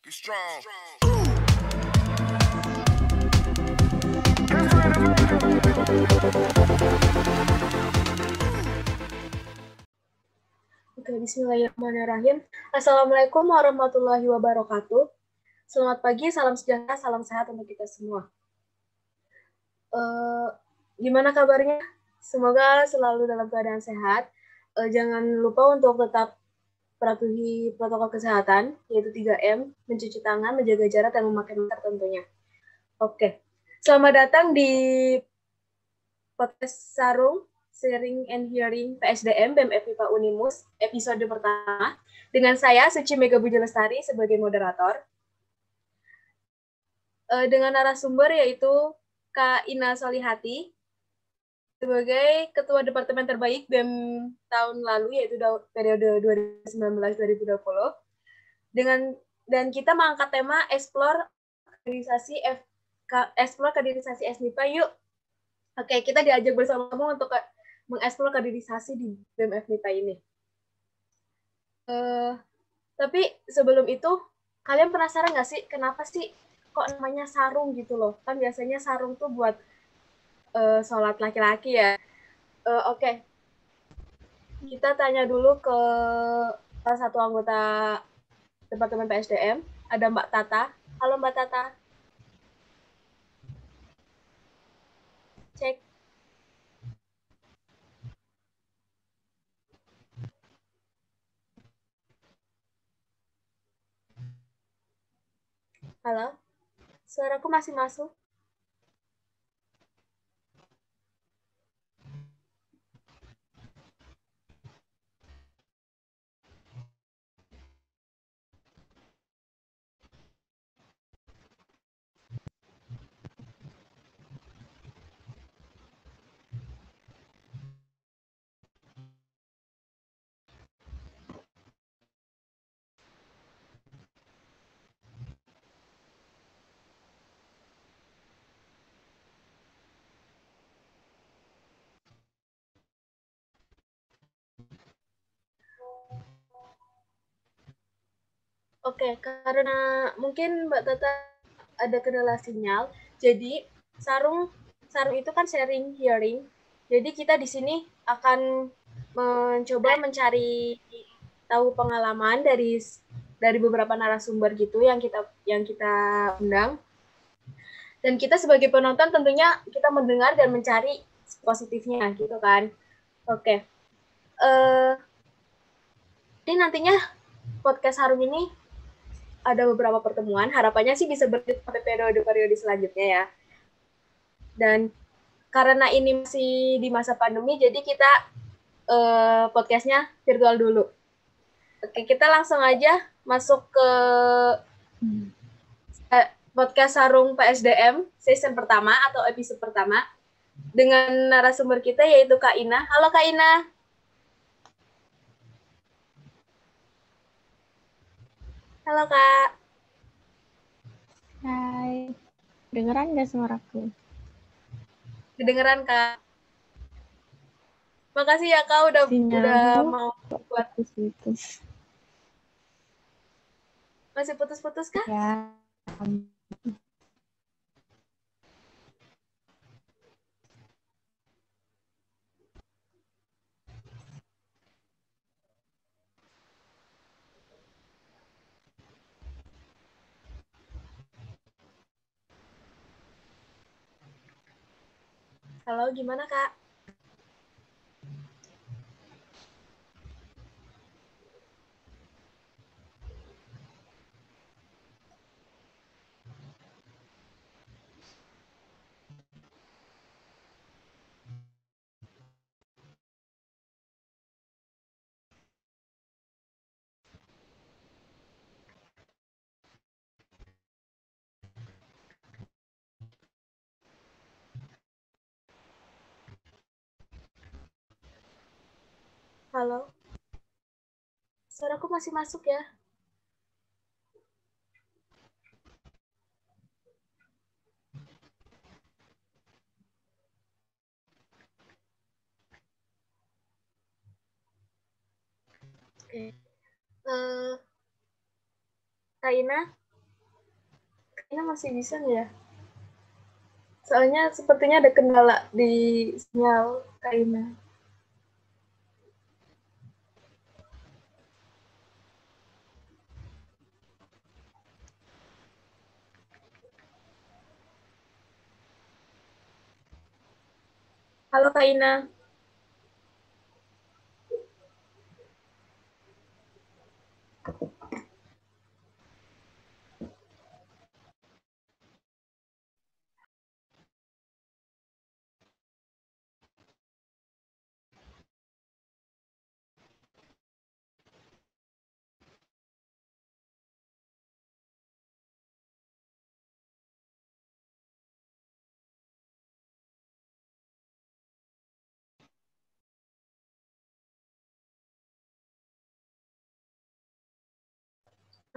Be strong. Oke, bismillahirrahmanirrahim. Assalamualaikum warahmatullahi wabarakatuh. Selamat pagi, salam sejahtera, salam sehat untuk kita semua. Gimana kabarnya? Semoga selalu dalam keadaan sehat. Jangan lupa untuk tetap patuhi protokol kesehatan, yaitu 3M, mencuci tangan, menjaga jarak, dan memakai masker tentunya. Oke, selamat datang di podcast Sarung, Sharing and Hearing PSDM BEM FIPA Unimus, episode pertama, dengan saya, Suci Mega Budi Lestari, sebagai moderator. Dengan narasumber yaitu Kak Ina Solihati, sebagai Ketua Departemen Terbaik BEM tahun lalu, yaitu periode 2019-2020. Dan kita mengangkat tema Explore kaderisasi SNIPA yuk. Oke, kita diajak bersama-sama untuk mengeksplor kaderisasi di BEM FNIPA ini. Tapi sebelum itu, kalian penasaran nggak sih kenapa sih kok namanya sarung gitu loh? Kan biasanya sarung tuh buat sholat laki-laki ya. Oke. Kita tanya dulu ke salah satu anggota Departemen PSDM, ada Mbak Tata. Halo Mbak Tata. Cek. Halo. Suaraku masih masuk? Oke, karena mungkin Mbak Tata ada kendala sinyal, jadi sarung itu kan sharing hearing. Jadi kita di sini akan mencoba mencari tahu pengalaman dari beberapa narasumber gitu yang kita undang. Dan kita sebagai penonton tentunya kita mendengar dan mencari positifnya gitu kan. Oke. Jadi nantinya podcast Harum ini ada beberapa pertemuan, harapannya sih bisa berlanjut sampai periode selanjutnya ya. Dan karena ini masih di masa pandemi, jadi kita podcastnya virtual dulu. Oke, kita langsung aja masuk ke podcast Sarung PSDM season pertama atau episode pertama dengan narasumber kita yaitu Kak Ina. Halo Kak Ina. Halo Kak. Hai, dengeran nggak suaraku? Kedengeran Kak. Makasih ya Kak udah mau buat putus-putus. Masih putus-putus Kak? Ya. Halo, gimana Kak? Halo. Suaraku masih masuk ya? Oke. Kak Ina, Ini masih bisa nggak ya? Soalnya sepertinya ada kendala di sinyal Kak Ina. Halo Kak Ina.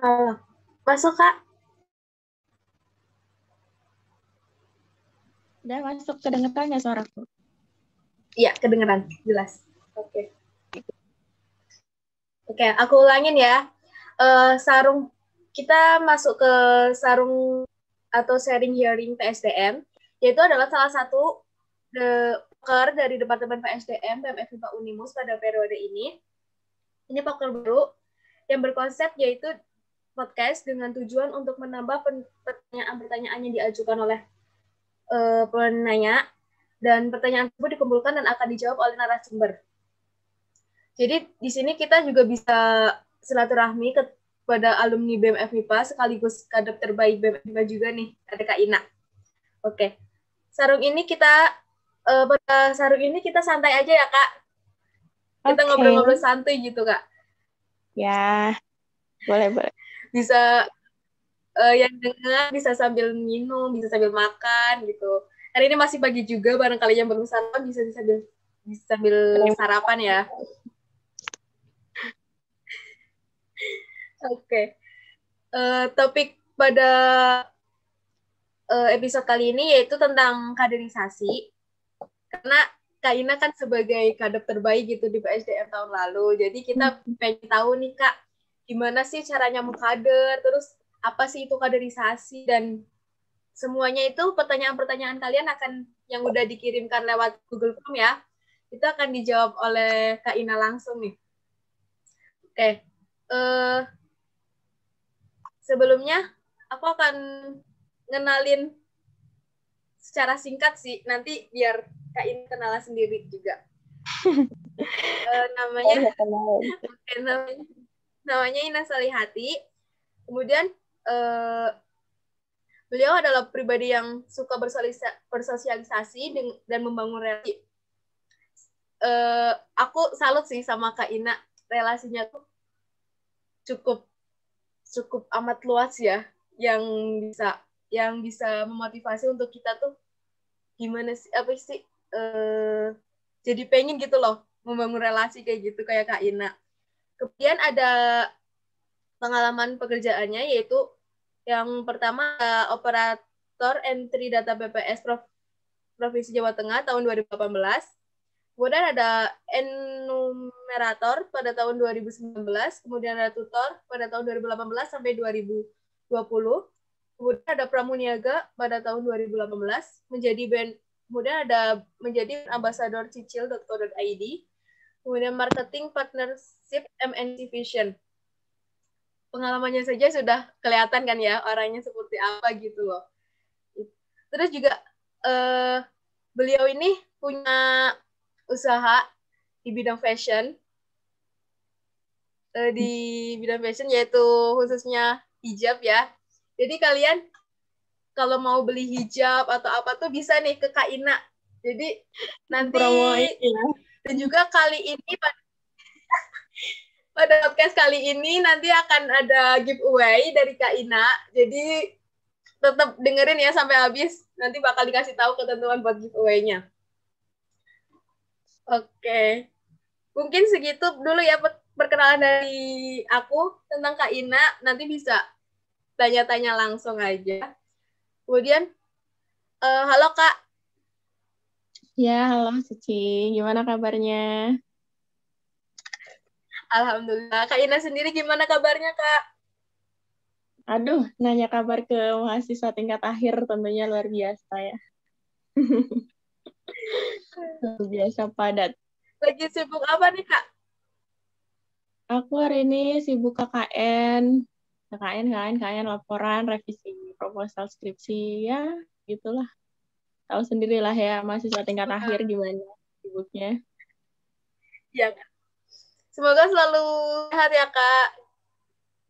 Halo. Masuk Kak? Udah masuk kedengerannya suaraku? Iya, kedengeran. Jelas. Oke. Oke, aku ulangin ya. Sarung, kita masuk ke sarung atau sharing hearing PSDM, yaitu adalah salah satu poker dari Departemen PSDM BMF FIPA Unimus pada periode ini. Ini poker baru yang berkonsep yaitu podcast dengan tujuan untuk menambah pertanyaan-pertanyaan yang diajukan oleh penanya, dan pertanyaan tersebut dikumpulkan dan akan dijawab oleh narasumber. Jadi di sini kita juga bisa silaturahmi kepada alumni BMF MIPA sekaligus kadep terbaik BMF MIPA juga nih, ada Kak Ina. Oke. Pada sarung ini kita santai aja ya Kak. Kita ngobrol-ngobrol santuy gitu Kak. Ya, boleh. Bisa yang dengar bisa sambil minum, bisa sambil makan gitu. Hari ini masih pagi juga, barangkali yang belum sarapan bisa sambil sarapan ya. Oke. Topik pada episode kali ini yaitu tentang kaderisasi. Karena Kak Ina kan sebagai kadep terbaik gitu di PSDM tahun lalu. Jadi kita pengen tahu nih Kak, gimana sih caranya mengkader, terus apa sih itu kaderisasi, dan semuanya itu pertanyaan-pertanyaan kalian akan yang udah dikirimkan lewat Google Form ya. Itu akan dijawab oleh Kak Ina langsung nih. Oke. Sebelumnya aku akan ngenalin secara singkat sih, nanti biar Kak Ina kenalan sendiri juga. Namanya Ina Salihati. Kemudian beliau adalah pribadi yang suka bersosialisasi dan membangun relasi. Aku salut sih sama Kak Ina, relasinya tuh cukup amat luas ya, yang bisa memotivasi untuk kita tuh gimana sih, apa sih, jadi pengen gitu loh membangun relasi kayak gitu kayak Kak Ina. Kemudian ada pengalaman pekerjaannya, yaitu yang pertama operator entry data BPS Provinsi Jawa Tengah tahun 2018. Kemudian ada enumerator pada tahun 2019, kemudian ada tutor pada tahun 2018 sampai 2020. Kemudian ada pramuniaga pada tahun 2018, kemudian ada menjadi ambasador cicil.co.id, kemudian marketing partnership MNC Vision. Pengalamannya saja sudah kelihatan kan ya, orangnya seperti apa gitu loh. Terus juga beliau ini punya usaha di bidang fashion, yaitu khususnya hijab ya. Jadi kalian kalau mau beli hijab atau apa tuh bisa nih ke Kak Ina. Jadi nanti dan juga kali ini pada podcast kali ini nanti akan ada giveaway dari Kak Ina. Jadi tetap dengerin ya sampai habis. Nanti bakal dikasih tahu ketentuan buat giveaway-nya. Oke. Mungkin segitu dulu ya perkenalan dari aku tentang Kak Ina. Nanti bisa tanya-tanya langsung aja. Kemudian, halo Kak. Ya, halo Cici. Gimana kabarnya? Alhamdulillah. Kak Ina sendiri gimana kabarnya, Kak? Aduh, nanya kabar ke mahasiswa tingkat akhir tentunya luar biasa ya. Luar biasa padat. Lagi sibuk apa nih, Kak? Aku hari ini sibuk KKN. KKN, laporan, revisi proposal skripsi, ya gitulah. Tahu sendirilah ya, mahasiswa tingkat akhir gimana sibuknya. Ya, Kak. Semoga selalu sehat ya, Kak.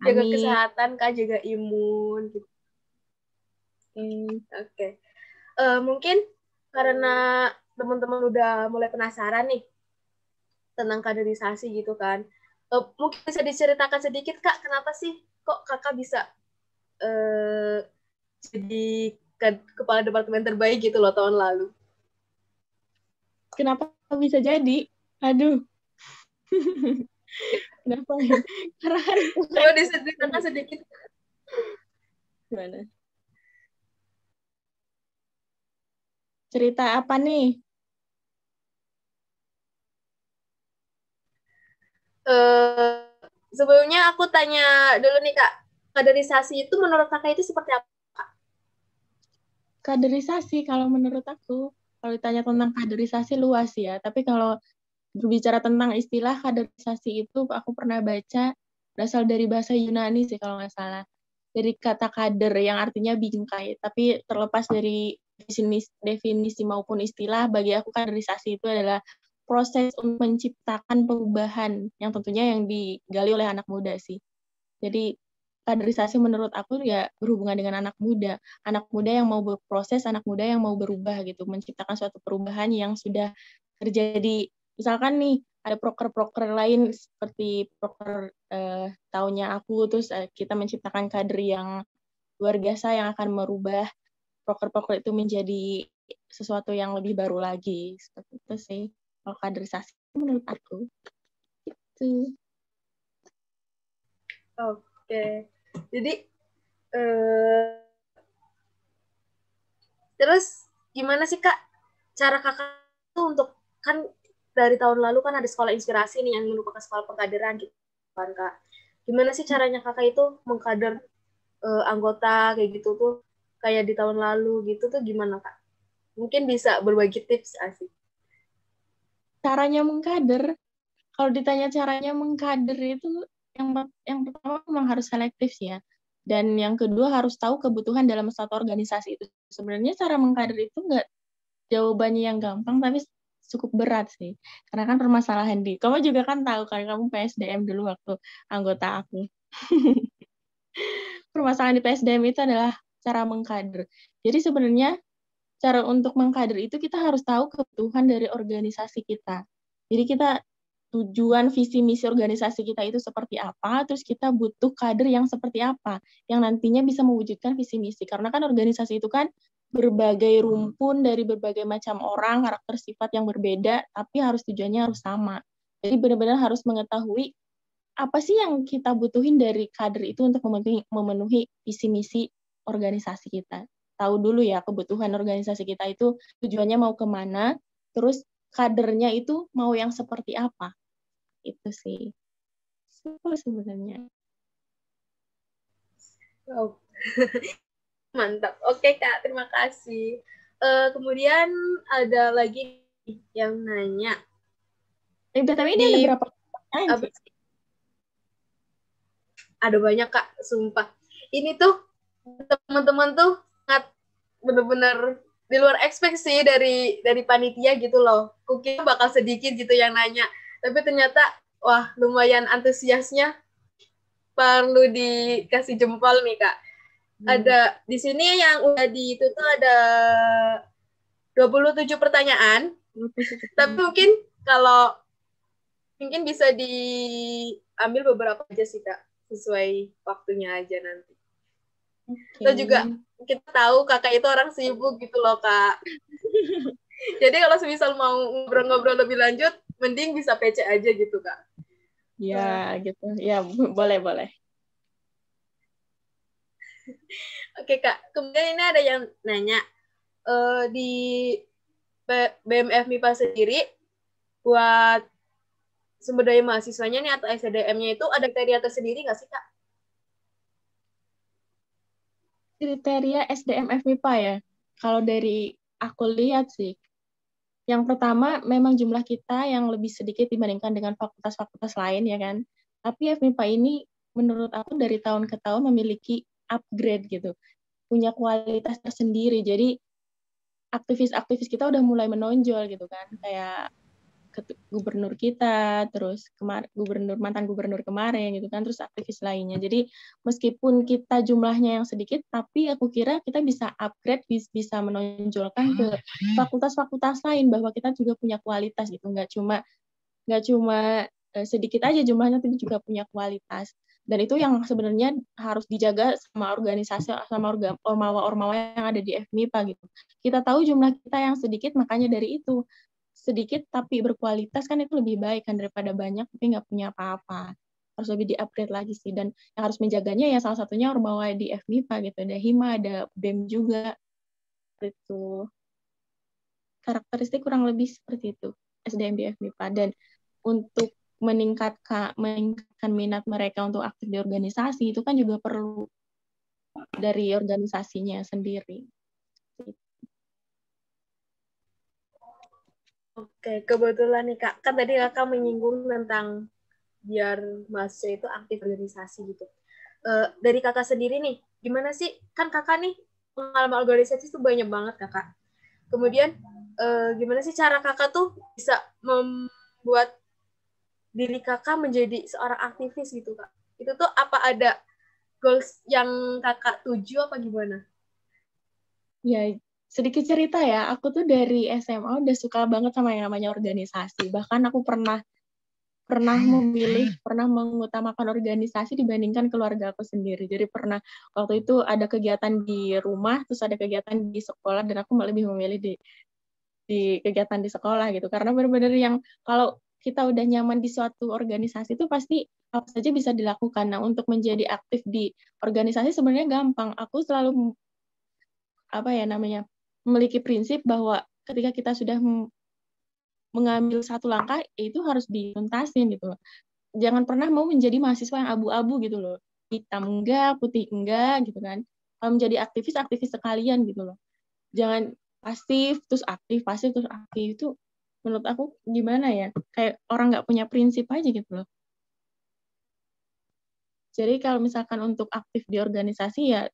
Jaga Amin. kesehatan, Kak, jaga imun gitu. Oke. Mungkin karena teman-teman udah mulai penasaran nih tentang kaderisasi gitu kan. Mungkin bisa diceritakan sedikit, Kak, kenapa sih kok Kakak bisa jadi kepala departemen terbaik gitu loh tahun lalu? Kenapa bisa jadi? Aduh. Kenapa ya? Karena kan Coba diceritakan sedikit. gimana? Cerita apa nih? Eh, Sebelumnya aku tanya dulu nih, Kak. Kaderisasi itu menurut Kakak itu seperti apa? Kaderisasi kalau menurut aku, kalau ditanya tentang kaderisasi luas ya, tapi kalau berbicara tentang istilah kaderisasi itu aku pernah baca berasal dari bahasa Yunani sih kalau nggak salah. Dari kata kader yang artinya bingkai. Tapi terlepas dari definisi maupun istilah, bagi aku kaderisasi itu adalah proses untuk menciptakan perubahan yang tentunya yang digali oleh anak muda sih. Jadi kaderisasi menurut aku ya berhubungan dengan anak muda. Anak muda yang mau berproses, anak muda yang mau berubah gitu, menciptakan suatu perubahan yang sudah terjadi. Misalkan nih, ada proker-proker lain seperti proker tahunnya aku, terus kita menciptakan kader yang luar biasa yang akan merubah proker-proker itu menjadi sesuatu yang lebih baru lagi. Seperti itu sih, kalau kaderisasi menurut aku. Itu. Oke. Jadi eh, terus gimana sih, Kak, cara Kakak tuh untuk, kan dari tahun lalu kan ada sekolah inspirasi nih yang merupakan sekolah pengkaderan gitu kan, Kak. Gimana sih caranya Kakak itu mengkader anggota kayak gitu tuh kayak di tahun lalu gitu tuh gimana, Kak? Mungkin bisa berbagi tips asik. Caranya mengkader, kalau ditanya caranya mengkader itu yang pertama memang harus selektif ya. Dan yang kedua harus tahu kebutuhan dalam satu organisasi itu. Sebenarnya cara mengkader itu nggak jawabannya yang gampang, tapi cukup berat sih. Karena kan permasalahan kamu juga kan tahu kan, kamu PSDM dulu waktu anggota aku. Permasalahan di PSDM itu adalah cara mengkader. Jadi sebenarnya cara untuk mengkader itu kita harus tahu kebutuhan dari organisasi kita. Jadi kita tujuan visi misi organisasi kita itu seperti apa, terus kita butuh kader yang seperti apa, yang nantinya bisa mewujudkan visi misi. Karena kan organisasi itu kan berbagai rumpun dari berbagai macam orang, karakter sifat yang berbeda, tapi harus tujuannya harus sama. Jadi benar-benar harus mengetahui apa sih yang kita butuhin dari kader itu untuk memenuhi visi misi organisasi kita. Tahu dulu ya kebutuhan organisasi kita itu tujuannya mau kemana, terus kadernya itu mau yang seperti apa. Itu sih. Simpel sebenarnya. Oh. Mantap. Oke, Kak, terima kasih. Kemudian ada lagi yang nanya Tapi ini ada di berapa pertanyaan apa sih? sih? Ada banyak, Kak, sumpah. Ini tuh teman-teman tuh sangat bener-bener di luar ekspektasi dari panitia gitu loh. Kukira bakal sedikit gitu yang nanya, tapi ternyata wah lumayan antusiasnya, perlu dikasih jempol nih, Kak. Ada di sini yang udah di itu tuh ada 27 pertanyaan, tapi kalau mungkin bisa diambil beberapa aja sih, Kak, sesuai waktunya aja nanti. Kita juga kita tahu Kakak itu orang sibuk gitu loh, Kak. Jadi kalau semisal mau ngobrol-ngobrol lebih lanjut, mending bisa PC aja gitu, Kak. Ya, gitu. Ya, boleh. Oke, Kak. Kemudian ini ada yang nanya, di BMF MIPA sendiri, buat sumber daya mahasiswanya nih atau SDM-nya itu ada kriteria tersendiri nggak sih, Kak? kriteria SDM FMIPA ya. Kalau dari aku lihat sih, yang pertama memang jumlah kita yang lebih sedikit dibandingkan dengan fakultas-fakultas lain ya kan. Tapi FMIPA ini menurut aku dari tahun ke tahun memiliki upgrade gitu, punya kualitas tersendiri. Jadi aktivis-aktivis kita udah mulai menonjol gitu kan, kayak gubernur kita, terus mantan gubernur kemarin gitu kan, terus aktivis lainnya. Jadi meskipun kita jumlahnya yang sedikit, tapi aku kira kita bisa upgrade, bisa menonjolkan ke fakultas-fakultas lain bahwa kita juga punya kualitas gitu, nggak cuma sedikit aja jumlahnya, tapi juga punya kualitas. Dan itu yang sebenarnya harus dijaga sama organisasi, sama ormawa-ormawa yang ada di FMIPA gitu. Kita tahu jumlah kita yang sedikit, makanya dari itu sedikit tapi berkualitas kan itu lebih baik kan daripada banyak tapi nggak punya apa-apa. Harus lebih di-upgrade lagi sih. Dan yang harus menjaganya ya salah satunya ormawa di FMIPA gitu. Ada HIMA, ada BEM juga. Itu karakteristik kurang lebih seperti itu SDM di FMIPA. Dan untuk meningkatkan minat mereka untuk aktif di organisasi itu kan juga perlu dari organisasinya sendiri. Oke, kebetulan nih Kak, kan tadi Kakak menyinggung tentang biar mahasiswa itu aktif organisasi gitu. Dari Kakak sendiri nih, gimana sih? Kan Kakak nih pengalaman organisasi itu banyak banget Kakak. Kemudian gimana sih cara Kakak tuh bisa membuat diri Kakak menjadi seorang aktivis gitu Kak? Itu tuh apa ada goals yang Kakak tuju apa gimana? Ya, sedikit cerita ya, aku tuh dari SMA udah suka banget sama yang namanya organisasi. Bahkan aku pernah mengutamakan organisasi dibandingkan keluarga aku sendiri. Jadi pernah waktu itu ada kegiatan di rumah, terus ada kegiatan di sekolah, dan aku lebih memilih di kegiatan di sekolah gitu. Karena benar-benar yang kalau kita udah nyaman di suatu organisasi itu pasti apa saja bisa dilakukan. Nah, untuk menjadi aktif di organisasi sebenarnya gampang. Aku selalu memiliki prinsip bahwa ketika kita sudah mengambil satu langkah, itu harus dituntasin gitu loh. Jangan pernah mau menjadi mahasiswa yang abu-abu gitu loh. Hitam enggak, putih enggak gitu kan. Kalau menjadi aktivis, aktivis sekalian gitu loh. Jangan pasif terus aktif itu menurut aku gimana ya? Kayak orang nggak punya prinsip aja gitu loh. Jadi kalau misalkan untuk aktif di organisasi ya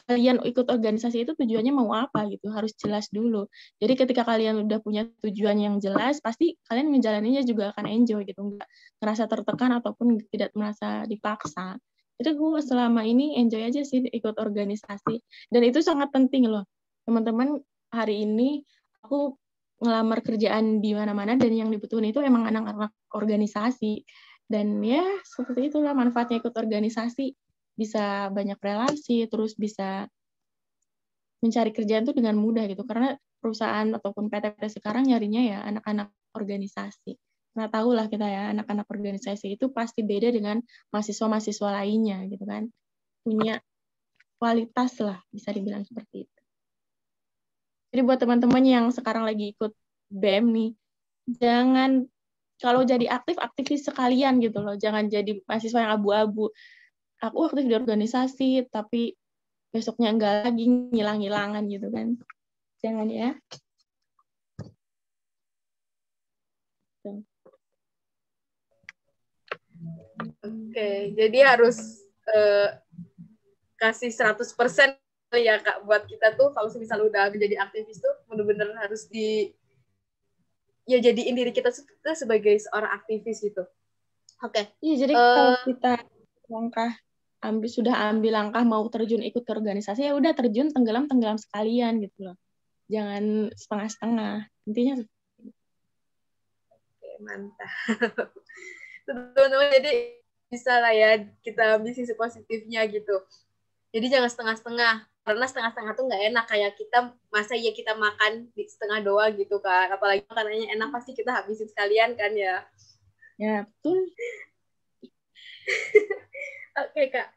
kalian ikut organisasi itu tujuannya mau apa gitu, harus jelas dulu. Jadi ketika kalian udah punya tujuan yang jelas, pasti kalian menjalaninya juga akan enjoy gitu, nggak merasa tertekan ataupun tidak merasa dipaksa. Itu gue selama ini enjoy aja sih ikut organisasi. Dan itu sangat penting loh. Teman-teman, hari ini aku ngelamar kerjaan di mana-mana dan yang dibutuhin itu emang anak-anak organisasi. Dan ya seperti itulah manfaatnya ikut organisasi, bisa banyak relasi, terus bisa mencari kerjaan tuh dengan mudah gitu. Karena perusahaan ataupun PT-PT sekarang nyarinya ya anak-anak organisasi. Nah, tahulah kita ya, anak-anak organisasi itu pasti beda dengan mahasiswa-mahasiswa lainnya gitu kan. Punya kualitas lah, bisa dibilang seperti itu. Jadi buat teman-teman yang sekarang lagi ikut BEM nih, jangan kalau jadi aktivis sekalian gitu loh. Jangan jadi mahasiswa yang abu-abu. Aku aktif di organisasi, tapi besoknya enggak lagi, ngilang-ngilangan gitu kan. Jangan ya. Oke, jadi harus kasih 100% ya Kak buat kita tuh kalau misalnya udah menjadi aktivis tuh benar-benar harus jadiin diri kita sebagai seorang aktivis gitu. Oke. Iya, jadi kalau kita sudah ambil langkah mau terjun ikut ke organisasi, ya udah terjun tenggelam sekalian gitu loh. Jangan setengah-setengah. Intinya oke, mantap. Teman-teman, jadi bisa lah ya kita ambil sisi positifnya gitu. Jadi jangan setengah-setengah. Karena setengah-setengah tuh nggak enak. Kayak kita, masa ya kita makan di setengah doang gitu kan. Apalagi makanannya enak, pasti kita habisin sekalian kan ya. ya, betul. Oke, Kak.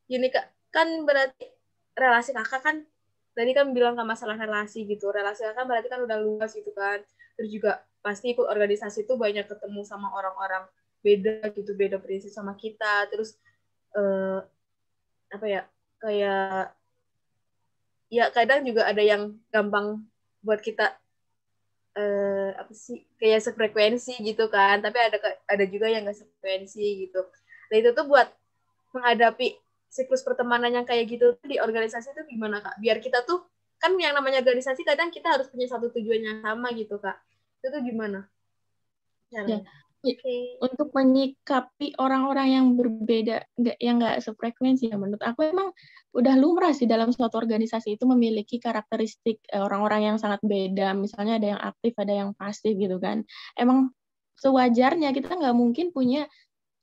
Gini, Kak. Kan berarti relasi Kakak kan, tadi kan bilang kan masalah relasi gitu. Relasi Kakak berarti kan udah luas gitu kan. Terus juga pasti ikut organisasi itu banyak ketemu sama orang-orang beda gitu, beda prinsip sama kita. Terus apa ya, kayak ya kadang juga ada yang gampang buat kita apa sih kayak sefrekuensi gitu kan, tapi ada juga yang nggak sefrekuensi gitu. Nah itu tuh buat menghadapi siklus pertemanan yang kayak gitu tuh di organisasi tuh gimana Kak? Biar kita tuh kan yang namanya organisasi kadang kita harus punya satu tujuan yang sama gitu Kak. Itu tuh gimana Ya, caranya? Oke. untuk menyikapi orang-orang yang berbeda, yang nggak sefrekuensi, ya menurut aku emang udah lumrah sih dalam suatu organisasi itu memiliki karakteristik orang-orang yang sangat beda. Misalnya ada yang aktif, ada yang pasif gitu kan. Emang sewajarnya kita nggak mungkin punya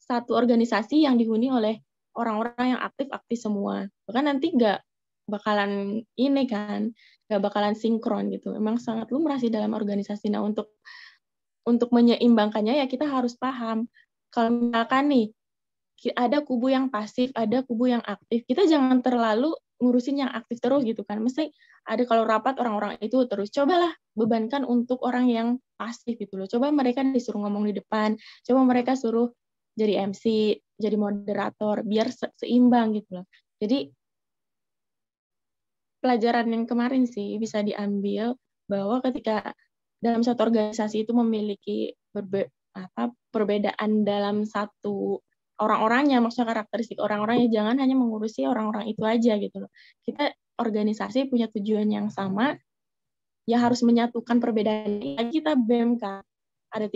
satu organisasi yang dihuni oleh orang-orang yang aktif-aktif semua. Bahkan nanti nggak bakalan ini kan, nggak bakalan sinkron gitu. Emang sangat lumrah sih dalam organisasi. Nah, untuk menyeimbangkannya ya kita harus paham. Kalau misalkan nih ada kubu yang pasif, ada kubu yang aktif, kita jangan terlalu ngurusin yang aktif terus gitu kan. Mesti ada kalau rapat orang-orang itu terus. Cobalah bebankan untuk orang yang pasif gitu loh. Coba mereka disuruh ngomong di depan, coba mereka suruh jadi MC, jadi moderator, biar seimbang gitu loh. Jadi pelajaran yang kemarin sih bisa diambil bahwa ketika dalam satu organisasi itu memiliki perbedaan dalam satu orang-orangnya, maksudnya karakteristik orang-orangnya, jangan hanya mengurusi orang-orang itu aja gitu loh. Kita organisasi punya tujuan yang sama, ya harus menyatukan perbedaan. Kita BMK ada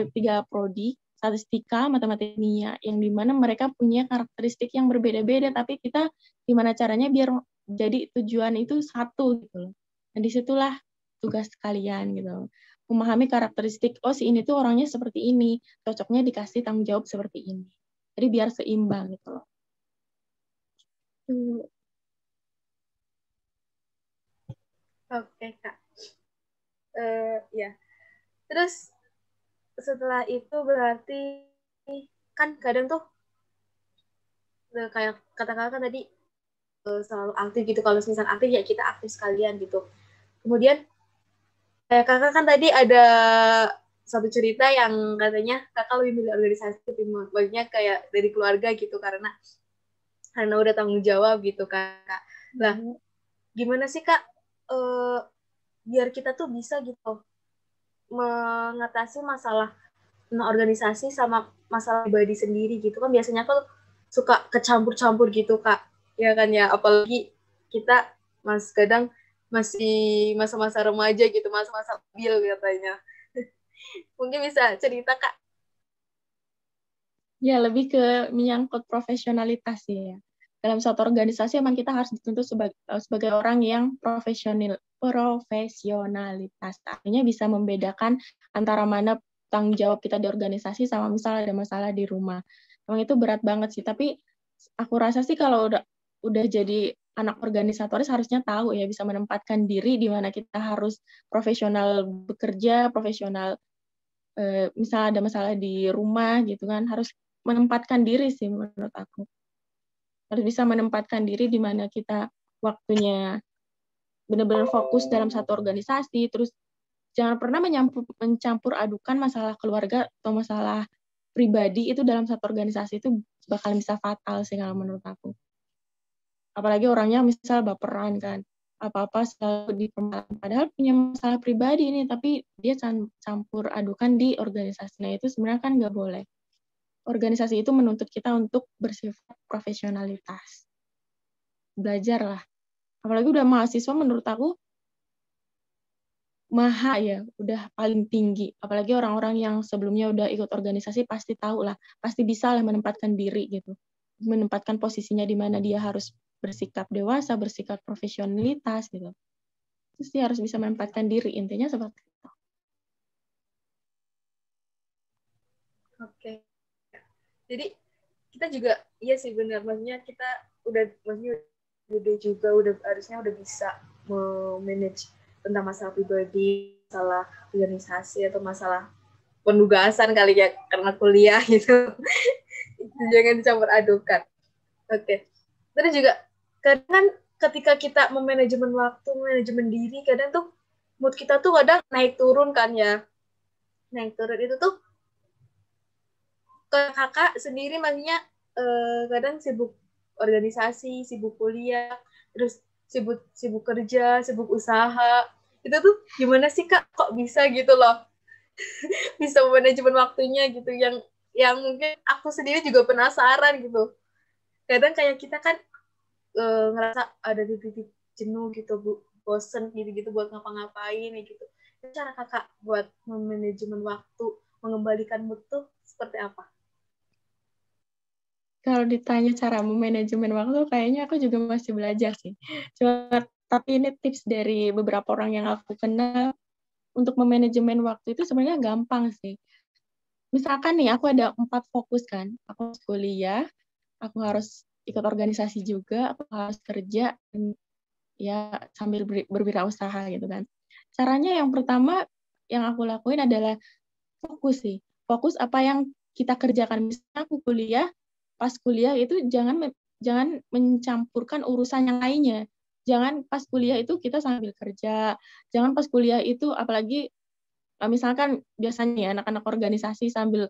tiga prodi, statistika, matematika, kimia, yang dimana mereka punya karakteristik yang berbeda-beda, tapi kita gimana caranya biar jadi tujuan itu satu gitu loh. Dan disitulah tugas kalian gitu. Memahami karakteristik, oh si ini tuh orangnya seperti ini, cocoknya dikasih tanggung jawab seperti ini. Jadi biar seimbang gitu loh. Oke Kak. Ya. Terus setelah itu berarti kan kadang tuh kayak kata kakak tadi selalu aktif gitu. Kalau misalnya aktif ya kita aktif sekalian gitu. Kemudian kayak kakak kan tadi ada satu cerita yang katanya kakak lebih milih organisasi ketimbang banyak kayak dari keluarga gitu karena udah tanggung jawab gitu kak. Nah gimana sih kak biar kita tuh bisa gitu mengatasi masalah organisasi sama masalah pribadi sendiri gitu kan biasanya aku suka kecampur-campur gitu kak ya kan ya apalagi kita kadang masih masa-masa remaja gitu masa-masa labil katanya mungkin bisa cerita kak. Ya, lebih ke menyangkut profesionalitas sih ya. Dalam suatu organisasi emang kita harus dituntut sebagai orang yang profesionalitas. Artinya bisa membedakan antara mana tanggung jawab kita di organisasi sama misalnya ada masalah di rumah. Emang itu berat banget sih, tapi aku rasa sih kalau udah jadi anak organisatoris harusnya tahu ya bisa menempatkan diri di mana kita harus profesional bekerja, profesional misalnya ada masalah di rumah gitu kan, harus menempatkan diri sih menurut aku. Harus bisa menempatkan diri di mana kita waktunya benar-benar fokus dalam satu organisasi, terus jangan pernah mencampur adukan masalah keluarga atau masalah pribadi itu dalam satu organisasi itu bakal bisa fatal sih kalau menurut aku. Apalagi orangnya misal baperan kan, apa-apa selalu dipermasalahkan. Padahal punya masalah pribadi ini, tapi dia campur adukan di organisasi. Nah itu sebenarnya kan nggak boleh. Organisasi itu menuntut kita untuk bersifat profesionalitas. Belajarlah. Apalagi udah mahasiswa menurut aku, maha ya, udah paling tinggi. Apalagi orang-orang yang sebelumnya udah ikut organisasi pasti tahu lah, pasti bisa lah menempatkan diri gitu. Menempatkan posisinya di mana dia harus bersikap dewasa, bersikap profesionalitas gitu. Terus dia harus bisa menempatkan diri, intinya seperti itu. Oke. Jadi kita juga iya sih benar maksudnya kita udah juga udah harusnya udah bisa manage tentang masalah pribadi, masalah organisasi atau masalah penugasan kali ya karena kuliah gitu. Jangan dicampur adukan. Oke. Terus juga kadang ketika kita memanajemen waktu, manajemen diri, kadang tuh mood kita tuh kadang naik turun kan ya. Naik turun itu tuh ke kakak sendiri maksudnya kadang sibuk organisasi, sibuk kuliah, terus sibuk kerja, sibuk usaha. Itu tuh gimana sih Kak? Kok bisa gitu loh? Bisa manajemen waktunya gitu yang mungkin aku sendiri juga penasaran gitu. Kadang kayak kita kan ngerasa ada di titik jenuh gitu, Bu, bosen gitu-gitu buat ngapa-ngapain gitu. Cara Kakak buat memanajemen waktu, mengembalikan mood tuh seperti apa? Kalau ditanya cara memanajemen waktu, kayaknya aku juga masih belajar sih. Cuma, tapi ini tips dari beberapa orang yang aku kenal untuk memanajemen waktu itu sebenarnya gampang sih. Misalkan nih, aku ada 4 fokus kan. Aku harus kuliah, aku harus ikut organisasi juga, aku harus kerja, dan ya sambil berwirausaha gitu kan. Caranya yang pertama yang aku lakuin adalah fokus sih. Fokus apa yang kita kerjakan. Misalnya aku kuliah, pas kuliah itu jangan mencampurkan urusan yang lainnya. Jangan pas kuliah itu kita sambil kerja. Jangan pas kuliah itu apalagi misalkan biasanya ya anak-anak organisasi sambil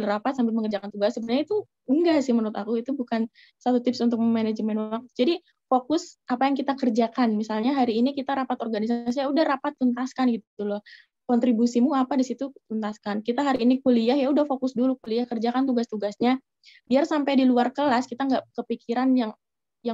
rapat sambil mengerjakan tugas. Sebenarnya itu enggak sih menurut aku, itu bukan satu tips untuk manajemen waktu. Jadi fokus apa yang kita kerjakan. Misalnya hari ini kita rapat organisasi, ya udah rapat tuntaskan gitu loh. Kontribusimu apa di situ tuntaskan. Kita hari ini kuliah, ya udah fokus dulu kuliah, kerjakan tugas-tugasnya. Biar sampai di luar kelas kita nggak kepikiran yang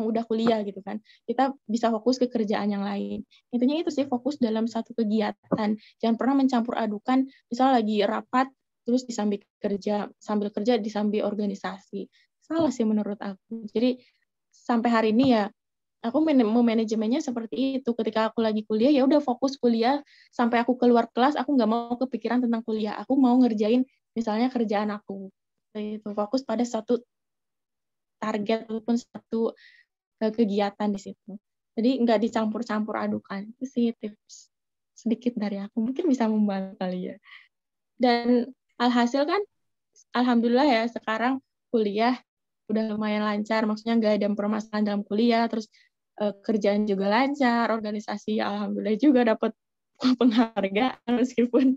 udah kuliah gitu kan. Kita bisa fokus ke kerjaan yang lain. Intinya itu sih, fokus dalam satu kegiatan. Jangan pernah mencampur adukan, misal lagi rapat, terus sambil kerja disambi organisasi. Salah sih menurut aku. Jadi sampai hari ini ya aku manajemennya seperti itu. Ketika aku lagi kuliah, ya udah fokus kuliah sampai aku keluar kelas, aku nggak mau kepikiran tentang kuliah. Aku mau ngerjain misalnya kerjaan aku. Itu fokus pada satu target ataupun satu kegiatan di situ. Jadi nggak dicampur-campur adukan. Itu sih tips sedikit dari aku. Mungkin bisa membantu kali ya. Dan alhasil kan, alhamdulillah ya sekarang kuliah udah lumayan lancar. Maksudnya nggak ada permasalahan dalam kuliah. Terus kerjaan juga lancar. Organisasi alhamdulillah juga dapat penghargaan meskipun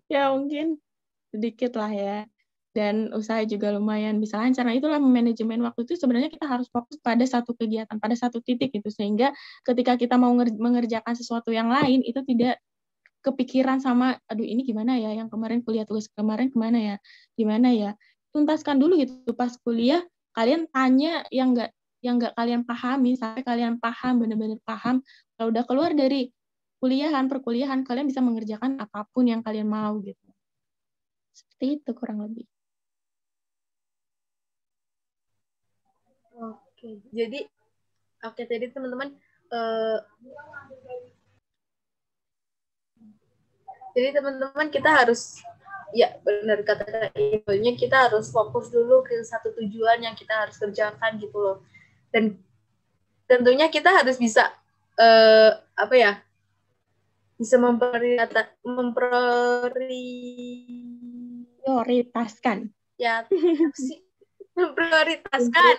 ya mungkin sedikit lah ya. Dan usaha juga lumayan bisa lancar. Nah, itulah manajemen waktu itu sebenarnya kita harus fokus pada satu kegiatan, pada satu titik gitu. Sehingga ketika kita mau mengerjakan sesuatu yang lain, itu tidak kepikiran sama, aduh ini gimana ya, yang kemarin kuliah tugas kemarin kemana ya, gimana ya. Tuntaskan dulu gitu. Pas kuliah, kalian tanya yang nggak kalian pahami, sampai kalian paham, benar-benar paham. Kalau udah keluar dari perkuliahan, kalian bisa mengerjakan apapun yang kalian mau gitu. Seperti itu kurang lebih. Oke, jadi tadi teman-teman uh, jadi teman-teman kita harus ya benar kata ibunya, kita harus fokus dulu ke satu tujuan yang kita harus kerjakan gitu loh. Dan tentunya kita harus bisa apa ya, bisa Prioritaskan. ya sih, memprioritaskan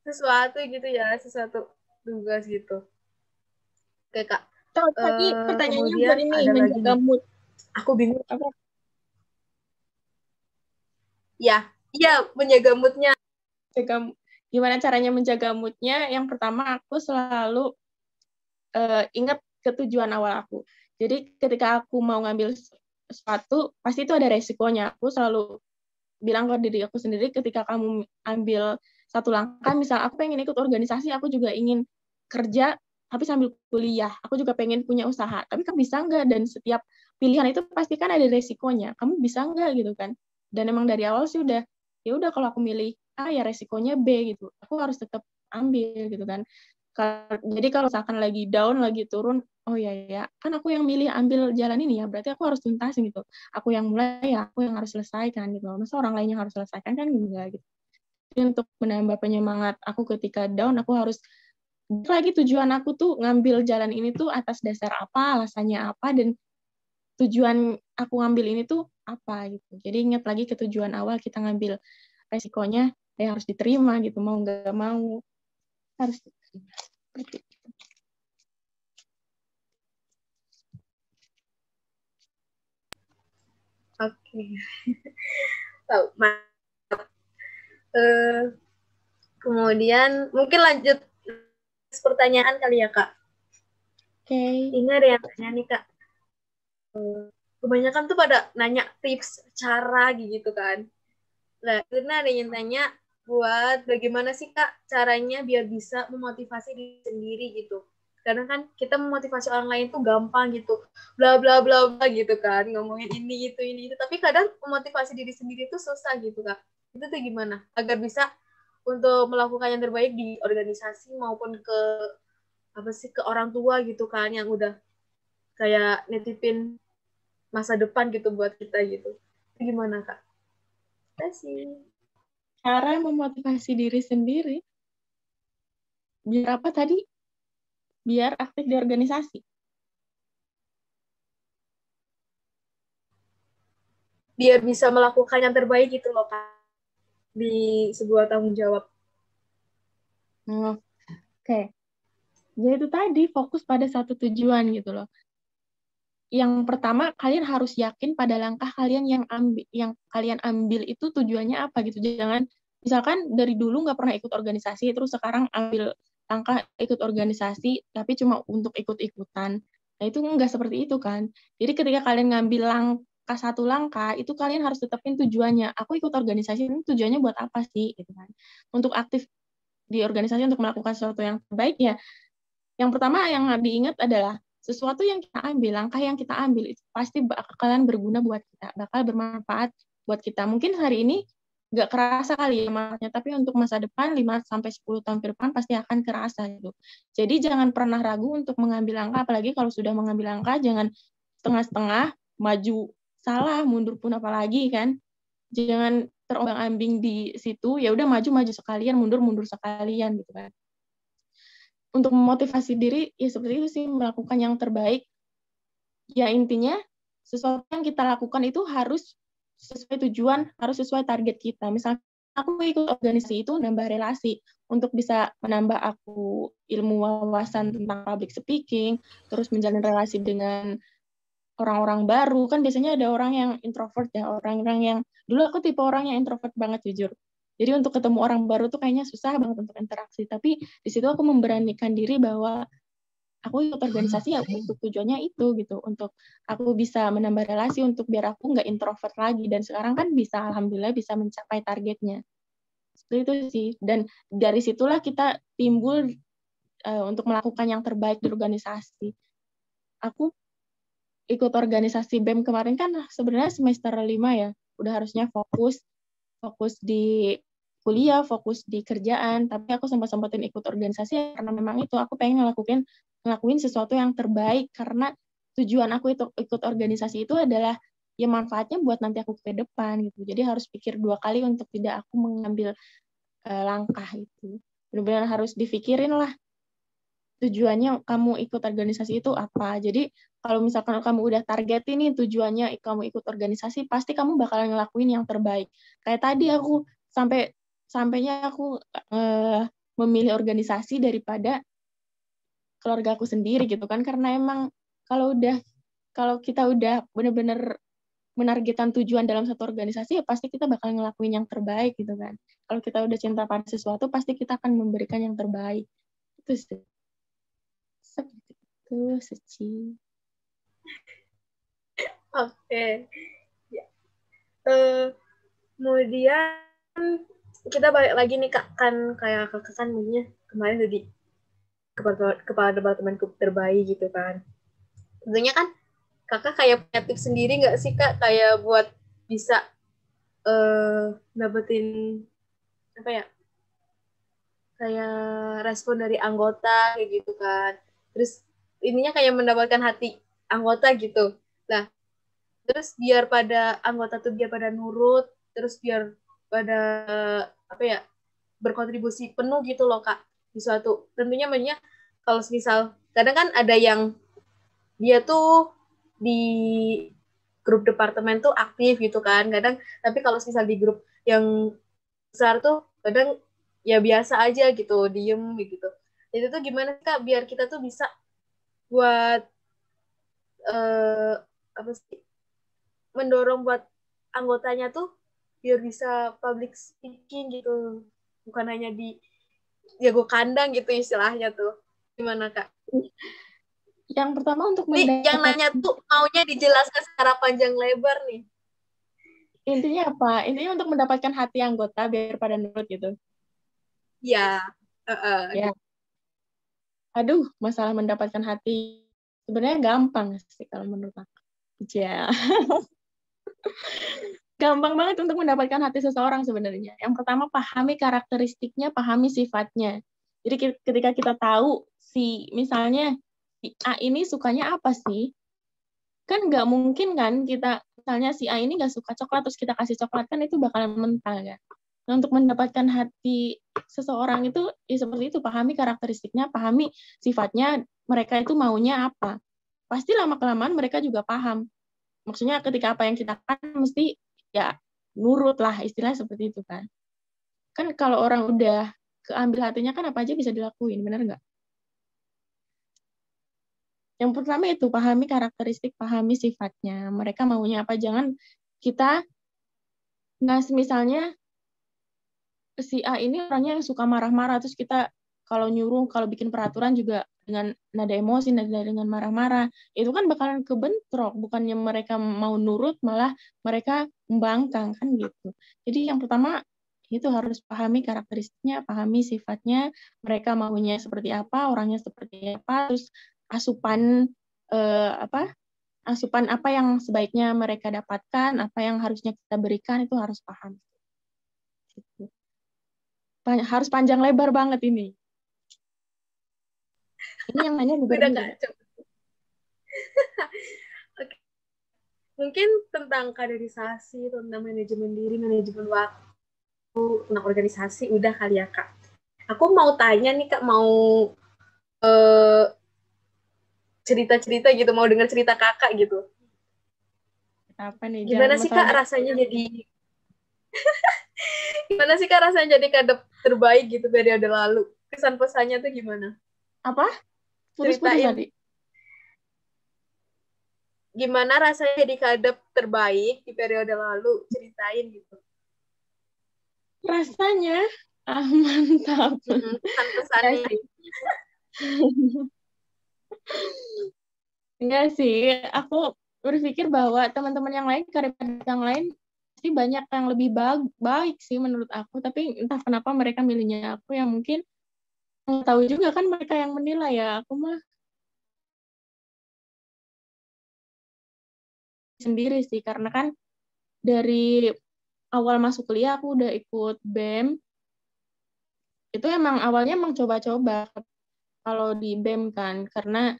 sesuatu gitu ya, sesuatu tugas gitu. Oke Kak. Tadi pertanyaannya Kemudian buat ini, ada lagi menjaga nih. mood. Aku bingung. Apa? Ya, iya menjaga moodnya. Gimana caranya menjaga moodnya? Yang pertama aku selalu ingat ketujuan awal aku. Jadi ketika aku mau ngambil sesuatu, pasti itu ada resikonya. Aku selalu bilang ke diri aku sendiri, ketika kamu ambil satu langkah, misal aku pengen ikut organisasi, aku juga ingin kerja, tapi sambil kuliah. Aku juga pengen punya usaha. Tapi kamu bisa nggak? Dan setiap pilihan itu pasti kan ada resikonya. Kamu bisa nggak gitu kan? Dan emang dari awal sih ya udah kalau aku milih A ya resikonya B gitu. Aku harus tetap ambil gitu kan. Jadi kalau misalkan lagi down, lagi turun, oh ya ya, kan aku yang milih ambil jalan ini ya, berarti aku harus tuntasin gitu. Aku yang mulai, ya aku yang harus selesaikan gitu. Masa orang lain yang harus selesaikan kan enggak gitu. Jadi untuk menambah penyemangat aku ketika down, aku harus lagi tujuan aku tuh ngambil jalan ini tuh atas dasar apa, alasannya apa, dan tujuan aku ngambil ini tuh apa gitu. Jadi ingat lagi ke tujuan awal kita ngambil resikonya, ya harus diterima gitu, mau nggak mau harus diterima. Seperti itu. Oke. Oh, eh, kemudian mungkin lanjut pertanyaan kali ya Kak. Oke. Ini ada yang tanya nih Kak. Kebanyakan tuh pada nanya tips cara gitu kan. Nah, karena ada yang tanya buat bagaimana sih Kak caranya biar bisa memotivasi diri sendiri gitu. Karena kan kita memotivasi orang lain tuh gampang gitu. Bla bla bla bla gitu kan. Ngomongin ini itu. Tapi kadang memotivasi diri sendiri tuh susah gitu Kak. Itu tuh gimana? Agar bisa untuk melakukan yang terbaik di organisasi maupun ke apa sih ke orang tua gitu kan yang udah kayak nitipin masa depan gitu buat kita gitu. Itu gimana Kak? Terima kasih. Cara memotivasi diri sendiri, biar apa tadi? Biar aktif di organisasi. Biar bisa melakukan yang terbaik gitu loh Kak di sebuah tanggung jawab. Oh, oke. Jadi itu tadi fokus pada satu tujuan gitu loh. Yang pertama, kalian harus yakin pada langkah kalian yang kalian ambil itu tujuannya apa gitu. Jangan misalkan dari dulu nggak pernah ikut organisasi, terus sekarang ambil langkah ikut organisasi, tapi cuma untuk ikut-ikutan. Nah itu nggak seperti itu kan. Jadi ketika kalian ngambil satu langkah, itu kalian harus tetapin tujuannya. Aku ikut organisasi ini tujuannya buat apa sih gitu kan. Untuk aktif di organisasi untuk melakukan sesuatu yang terbaik ya. Yang pertama yang diingat adalah sesuatu yang kita ambil, langkah yang kita ambil itu pasti bakalan berguna buat kita, bakal bermanfaat buat kita. Mungkin hari ini nggak kerasa kali ya manfaatnya, tapi untuk masa depan 5-10 tahun ke depan pasti akan kerasa gitu. Jadi jangan pernah ragu untuk mengambil langkah, apalagi kalau sudah mengambil langkah jangan setengah-setengah, maju salah, mundur pun apalagi kan. Jangan terombang-ambing di situ, ya udah maju sekalian, mundur sekalian gitu kan. Untuk memotivasi diri ya seperti itu sih, melakukan yang terbaik. Ya intinya sesuatu yang kita lakukan itu harus sesuai tujuan, harus sesuai target kita. Misalnya aku ikut organisasi itu nambah relasi untuk bisa menambah aku ilmu wawasan tentang public speaking, terus menjalin relasi dengan orang-orang baru. Kan biasanya ada orang yang introvert ya, orang-orang yang dulu aku tipe orang yang introvert banget jujur. Jadi untuk ketemu orang baru tuh kayaknya susah banget untuk interaksi. Tapi di situ aku memberanikan diri bahwa aku ikut organisasi ya untuk tujuannya itu gitu, untuk aku bisa menambah relasi, untuk biar aku nggak introvert lagi. Dan sekarang kan bisa alhamdulillah bisa mencapai targetnya. Seperti itu sih. Dan dari situlah kita timbul untuk melakukan yang terbaik di organisasi. Aku ikut organisasi BEM kemarin kan sebenarnya semester 5 ya, udah harusnya fokus di kuliah, fokus di kerjaan, tapi aku sempat-sempatin ikut organisasi karena memang itu aku pengen ngelakuin sesuatu yang terbaik, karena tujuan aku itu ikut organisasi itu adalah ya manfaatnya buat nanti aku ke depan gitu. Jadi harus pikir 2 kali untuk tidak aku mengambil langkah itu. Benar-benar harus dipikirin lah tujuannya kamu ikut organisasi itu apa. Jadi kalau misalkan kamu udah target ini tujuannya kamu ikut organisasi, pasti kamu bakalan ngelakuin yang terbaik. Kayak tadi aku sampainya aku memilih organisasi daripada keluarga aku sendiri gitu kan, karena emang kalau kita udah benar-benar menargetkan tujuan dalam satu organisasi ya pasti kita bakal ngelakuin yang terbaik gitu kan. Kalau kita udah cinta pada sesuatu pasti kita akan memberikan yang terbaik. Itu sih. Seperti itu, Suci. Oke. Ya. Kemudian kita balik lagi nih Kak, kan kayak kakak kan mungkin kemarin jadi kepala departemen terbaik gitu kan. Tentunya kan kakak kayak punya tips sendiri nggak sih Kak, kayak buat bisa dapetin apa ya, kayak respon dari anggota kayak gitu kan. Terus ininya kayak mendapatkan hati anggota gitu. Nah, terus biar pada anggota tuh biar pada nurut, terus biar pada apa ya, berkontribusi penuh gitu loh Kak di suatu. Tentunya banyak kalau misal kadang kan ada yang dia tuh di grup departemen tuh aktif gitu kan. Kadang tapi kalau misal di grup yang besar tuh kadang ya biasa aja gitu, diem gitu. Itu tuh gimana Kak biar kita tuh bisa buat apa sih, mendorong buat anggotanya tuh biar bisa public speaking gitu, bukan hanya di jago kandang gitu istilahnya tuh. Gimana Kak? Yang pertama untuk Nih yang mendapatkan, nanya tuh maunya dijelaskan secara panjang lebar nih. intinya apa? Intinya untuk mendapatkan hati anggota biar pada nurut gitu. Ya, Ya, aduh, masalah mendapatkan hati sebenarnya gampang sih kalau menurut aku. Ya, gampang banget untuk mendapatkan hati seseorang sebenarnya. Yang pertama, pahami karakteristiknya, pahami sifatnya. Jadi ketika kita tahu misalnya si A ini sukanya apa sih, kan nggak mungkin kan kita misalnya si A ini nggak suka coklat terus kita kasih coklat, kan itu bakalan mental kan. Nah, untuk mendapatkan hati seseorang itu ya seperti itu, pahami karakteristiknya, pahami sifatnya, mereka itu maunya apa. Pasti lama-kelamaan mereka juga paham. Maksudnya ketika apa yang kita kan mesti ya nurut lah, istilah seperti itu kan. Kan kalau orang udah keambil hatinya kan apa aja bisa dilakuin, benar nggak? Yang pertama itu pahami karakteristik, pahami sifatnya. Mereka maunya apa, jangan kita ngasih misalnya si A ini orangnya yang suka marah-marah, terus kita kalau nyuruh, kalau bikin peraturan juga dengan nada emosi, nada dengan marah-marah, itu kan bakalan kebentrok, bukannya mereka mau nurut, malah mereka membangkang, kan gitu. Jadi yang pertama, itu harus pahami karakteristiknya, pahami sifatnya, mereka maunya seperti apa, orangnya seperti apa, terus asupan asupan apa yang sebaiknya mereka dapatkan, apa yang harusnya kita berikan, itu harus paham. Gitu. Harus panjang lebar banget ini. Ini yang nanya juga udah juga. Kak. Oke. Mungkin tentang kaderisasi, tentang manajemen diri, manajemen waktu, tentang organisasi, udah kali ya Kak. Aku mau tanya nih Kak, mau eh, cerita-cerita gitu, mau dengar cerita Kakak gitu. Apa nih? Jangan Gimana sih Kak masalah rasanya jadi gimana sih Kak rasanya jadi kadep terbaik gitu periode lalu? Kesan pesannya tuh gimana? apa? Putus-putus Ceritain tadi. gimana rasanya jadi kadep terbaik di periode lalu, ceritain gitu. Rasanya mantap. Kesan Enggak pesannya. sih. Enggak sih. Aku berpikir bahwa teman-teman yang lain, karya yang lain pasti banyak yang lebih baik sih menurut aku. Tapi entah kenapa mereka milihnya aku, yang mungkin nggak tahu juga kan mereka yang menilai ya. Aku mah sendiri sih, karena kan dari awal masuk kuliah aku udah ikut BEM. Itu emang awalnya emang coba-coba kalau di BEM kan, karena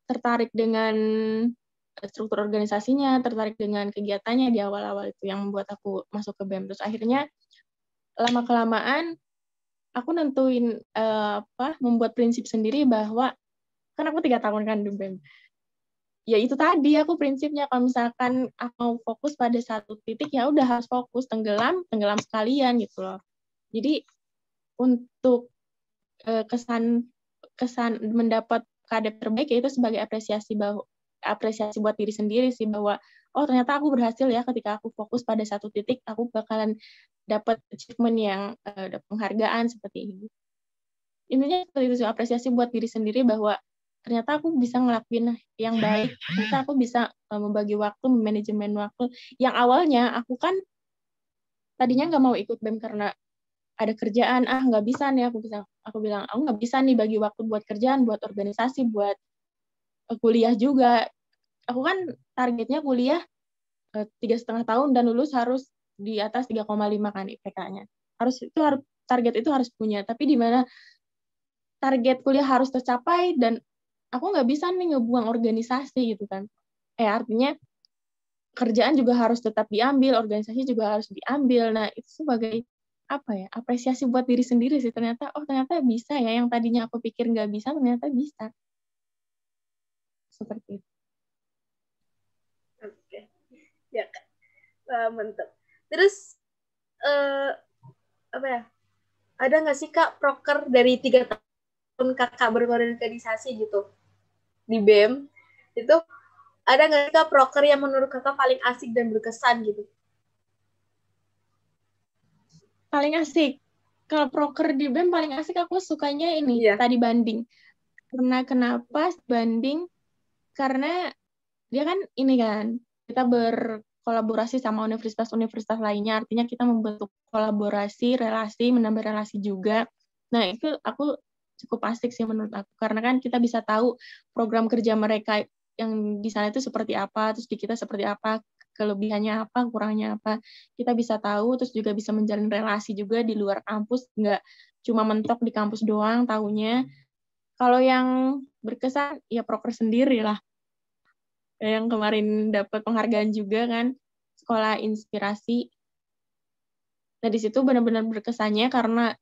tertarik dengan struktur organisasinya, tertarik dengan kegiatannya di awal-awal itu yang membuat aku masuk ke BEM. Terus akhirnya lama-kelamaan aku nentuin membuat prinsip sendiri bahwa kan aku 3 tahun kan di BEM. Ya itu tadi aku prinsipnya kalau misalkan aku mau fokus pada satu titik ya udah harus fokus, tenggelam sekalian gitu loh. Jadi untuk kesan mendapat kadep terbaik yaitu sebagai apresiasi buat diri sendiri sih, bahwa oh ternyata aku berhasil ya ketika aku fokus pada satu titik, aku bakalan dapat achievement yang penghargaan seperti ini. Intinya seperti itu sih, apresiasi buat diri sendiri bahwa ternyata aku bisa ngelakuin yang baik, ternyata aku bisa membagi waktu, manajemen waktu. Yang awalnya aku kan tadinya nggak mau ikut BEM karena ada kerjaan, nggak bisa nih, aku bilang aku nggak bisa nih bagi waktu buat kerjaan, buat organisasi, buat kuliah juga. Aku kan targetnya kuliah 3,5 tahun dan lulus harus di atas 3,5 kan IPK-nya. Target itu harus punya, tapi di mana target kuliah harus tercapai dan aku nggak bisa nih ngebuang organisasi gitu kan. Artinya kerjaan juga harus tetap diambil, organisasi juga harus diambil. Nah, itu sebagai apa ya, apresiasi buat diri sendiri sih, ternyata bisa ya, yang tadinya aku pikir nggak bisa ternyata bisa, seperti itu. Oke. Ya Kak. Mantap. Terus apa ya? Ada nggak sih Kak proker dari 3 tahun Kakak berorganisasi gitu di BEM itu Ada nggak sih Kak proker yang menurut Kakak paling asik dan berkesan gitu? Paling asik. Kalau proker di BEM paling asik aku sukanya ini, Iya. tadi banding. Karena kenapa banding? Karena dia kan ini kan, kita berkolaborasi sama universitas-universitas lainnya, artinya kita membentuk kolaborasi, relasi, menambah relasi juga. Nah, itu aku cukup asik sih menurut aku, karena kan kita bisa tahu program kerja mereka yang di sana itu seperti apa, terus di kita seperti apa, kelebihannya apa, kurangnya apa. Kita bisa tahu, terus juga bisa menjalin relasi juga di luar kampus, nggak cuma mentok di kampus doang tahunya. Kalau yang berkesan, ya proker sendiri lah yang kemarin dapat penghargaan juga kan, sekolah inspirasi. Nah di situ benar-benar berkesannya karena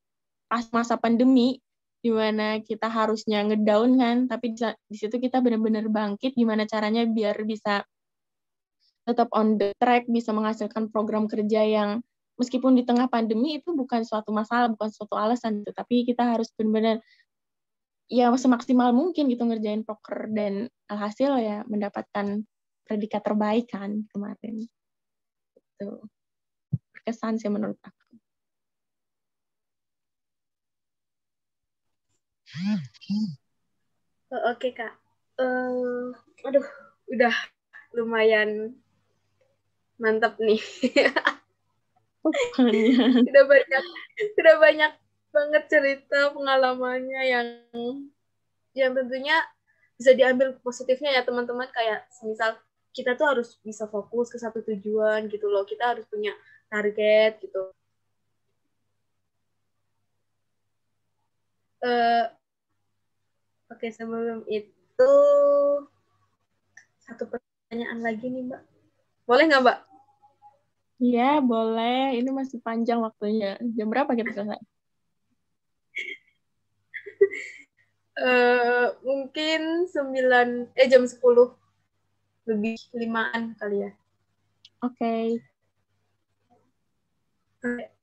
pas masa pandemi di mana kita harusnya ngedown kan, tapi di situ kita benar-benar bangkit gimana caranya biar bisa tetap on the track, bisa menghasilkan program kerja yang meskipun di tengah pandemi itu bukan suatu masalah, bukan suatu alasan gitu, tapi kita harus benar-benar ya semaksimal mungkin gitu ngerjain proker dan alhasil ya mendapatkan predikat terbaik kan kemarin. Tuh. Berkesan sih menurut aku. Oke Kak. Aduh, udah lumayan mantap nih. Sudah banyak banget cerita pengalamannya yang tentunya bisa diambil positifnya ya teman-teman, kayak misal kita tuh harus bisa fokus ke satu tujuan gitu loh, kita harus punya target gitu. Oke, sebelum itu satu pertanyaan lagi nih Mbak, boleh nggak Mbak? Iya, boleh. Ini masih panjang waktunya. Jam berapa kita selesai? Mungkin jam 10 lebih 5-an kali ya. Oke.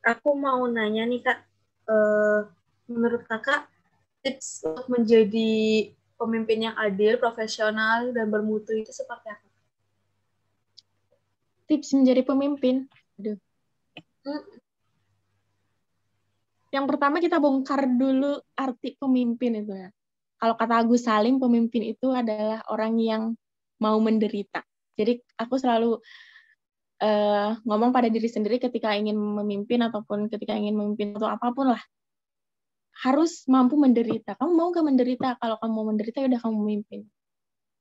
Aku mau nanya nih Kak, menurut Kakak tips untuk menjadi pemimpin yang adil, profesional, dan bermutu itu seperti apa? Tips menjadi pemimpin. Aduh. Yang pertama kita bongkar dulu arti pemimpin itu ya. Kalau kata Agus Salim, pemimpin itu adalah orang yang mau menderita. Jadi aku selalu ngomong pada diri sendiri ketika ingin memimpin ataupun ketika ingin memimpin atau apapun lah. Harus mampu menderita. Kamu mau gak menderita? Kalau kamu mau menderita, ya udah kamu memimpin.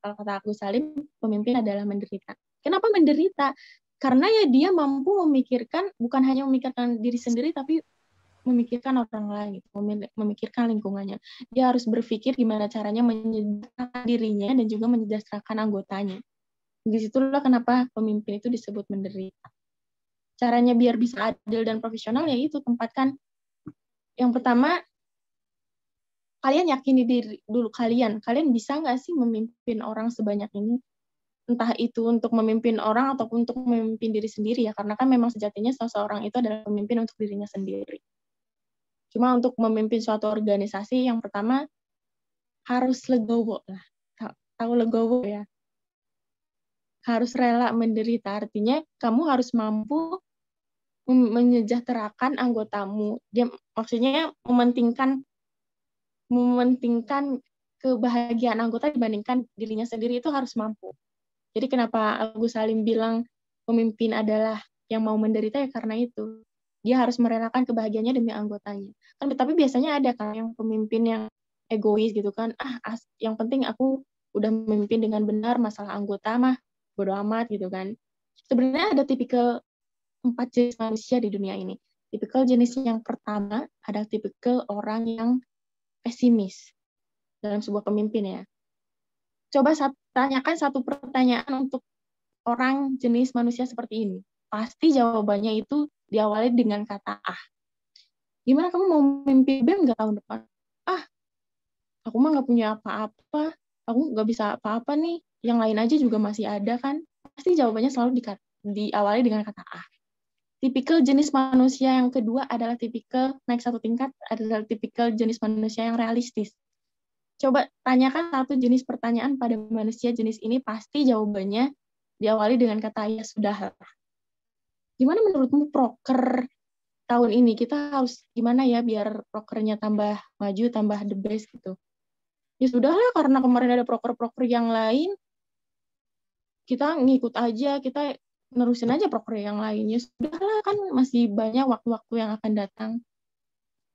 Kalau kata Agus Salim, pemimpin adalah menderita. Kenapa menderita? Karena ya dia mampu memikirkan, bukan hanya memikirkan diri sendiri, tapi memikirkan orang lain, memikirkan lingkungannya. Dia harus berpikir gimana caranya menyejahterakan dirinya dan juga menyejahterakan anggotanya. Disitulah kenapa pemimpin itu disebut menderita. Caranya biar bisa adil dan profesional ya itu tempatkan. Yang pertama, kalian yakini diri dulu kalian. Kalian bisa nggak sih memimpin orang sebanyak ini? Entah itu untuk memimpin orang ataupun untuk memimpin diri sendiri ya. Karena kan memang sejatinya seseorang itu adalah pemimpin untuk dirinya sendiri. Cuma untuk memimpin suatu organisasi, yang pertama harus legowo lah. Tahu legowo ya? Harus rela menderita. Artinya kamu harus mampu menyejahterakan anggotamu. Dia maksudnya mementingkan kebahagiaan anggota dibandingkan dirinya sendiri, itu harus mampu. Jadi kenapa Agus Salim bilang pemimpin adalah yang mau menderita ya karena itu. Dia harus merelakan kebahagiaannya demi anggotanya. Kan tapi biasanya ada kan yang pemimpin yang egois gitu kan. Yang penting aku udah memimpin dengan benar, masalah anggota mah bodo amat gitu kan. Sebenarnya ada tipikal 4 jenis manusia di dunia ini. Tipikal jenis yang pertama ada tipikal orang yang pesimis dalam sebuah pemimpin ya. Coba tanyakan satu pertanyaan untuk orang jenis manusia seperti ini. Pasti jawabannya itu diawali dengan kata Gimana kamu mau mimpi BEM nggak tahun depan? Aku mah nggak punya apa-apa. Aku nggak bisa apa-apa nih. Yang lain aja juga masih ada kan. Pasti jawabannya selalu diawali dengan kata Tipikal jenis manusia yang kedua adalah naik satu tingkat, adalah tipikal jenis manusia yang realistis. Coba tanyakan satu jenis pertanyaan pada manusia jenis ini, pasti jawabannya diawali dengan kata ya sudah. Gimana menurutmu proker tahun ini? Kita harus gimana ya biar prokernya tambah maju, tambah the best gitu. Ya sudahlah, karena kemarin ada proker-proker yang lain, kita ngikut aja, kita nerusin aja proker yang lainnya. Sudahlah, kan masih banyak waktu-waktu yang akan datang.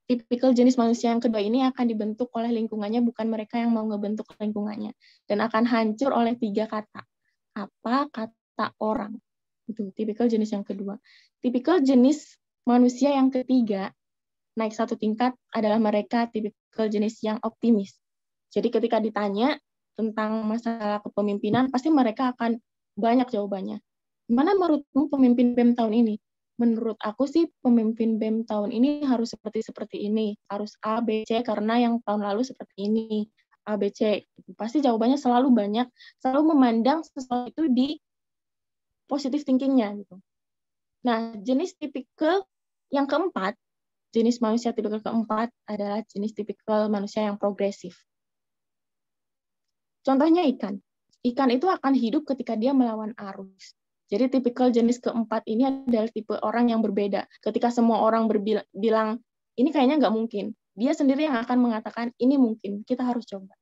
Tipikal jenis manusia yang kedua ini akan dibentuk oleh lingkungannya, bukan mereka yang mau ngebentuk lingkungannya. Dan akan hancur oleh 3 kata. Apa? Kata orang. Itu tipikal jenis yang kedua. Tipikal jenis manusia yang ketiga, naik 1 tingkat, adalah mereka tipikal jenis yang optimis. Jadi ketika ditanya tentang masalah kepemimpinan, pasti mereka akan banyak jawabannya. Gimana menurutmu pemimpin BEM tahun ini? Menurut aku sih pemimpin BEM tahun ini harus seperti ini, harus A, B, C, karena yang tahun lalu seperti ini, A, B, C. Pasti jawabannya selalu banyak, selalu memandang sesuatu itu di positive thinking-nya gitu. Nah, jenis tipikal yang keempat, jenis manusia tipikal keempat adalah jenis tipikal manusia yang progresif. Contohnya ikan. Ikan itu akan hidup ketika dia melawan arus. Jadi tipikal jenis keempat ini adalah tipe orang yang berbeda. Ketika semua orang bilang, ini kayaknya nggak mungkin, dia sendiri yang akan mengatakan, ini mungkin, kita harus coba.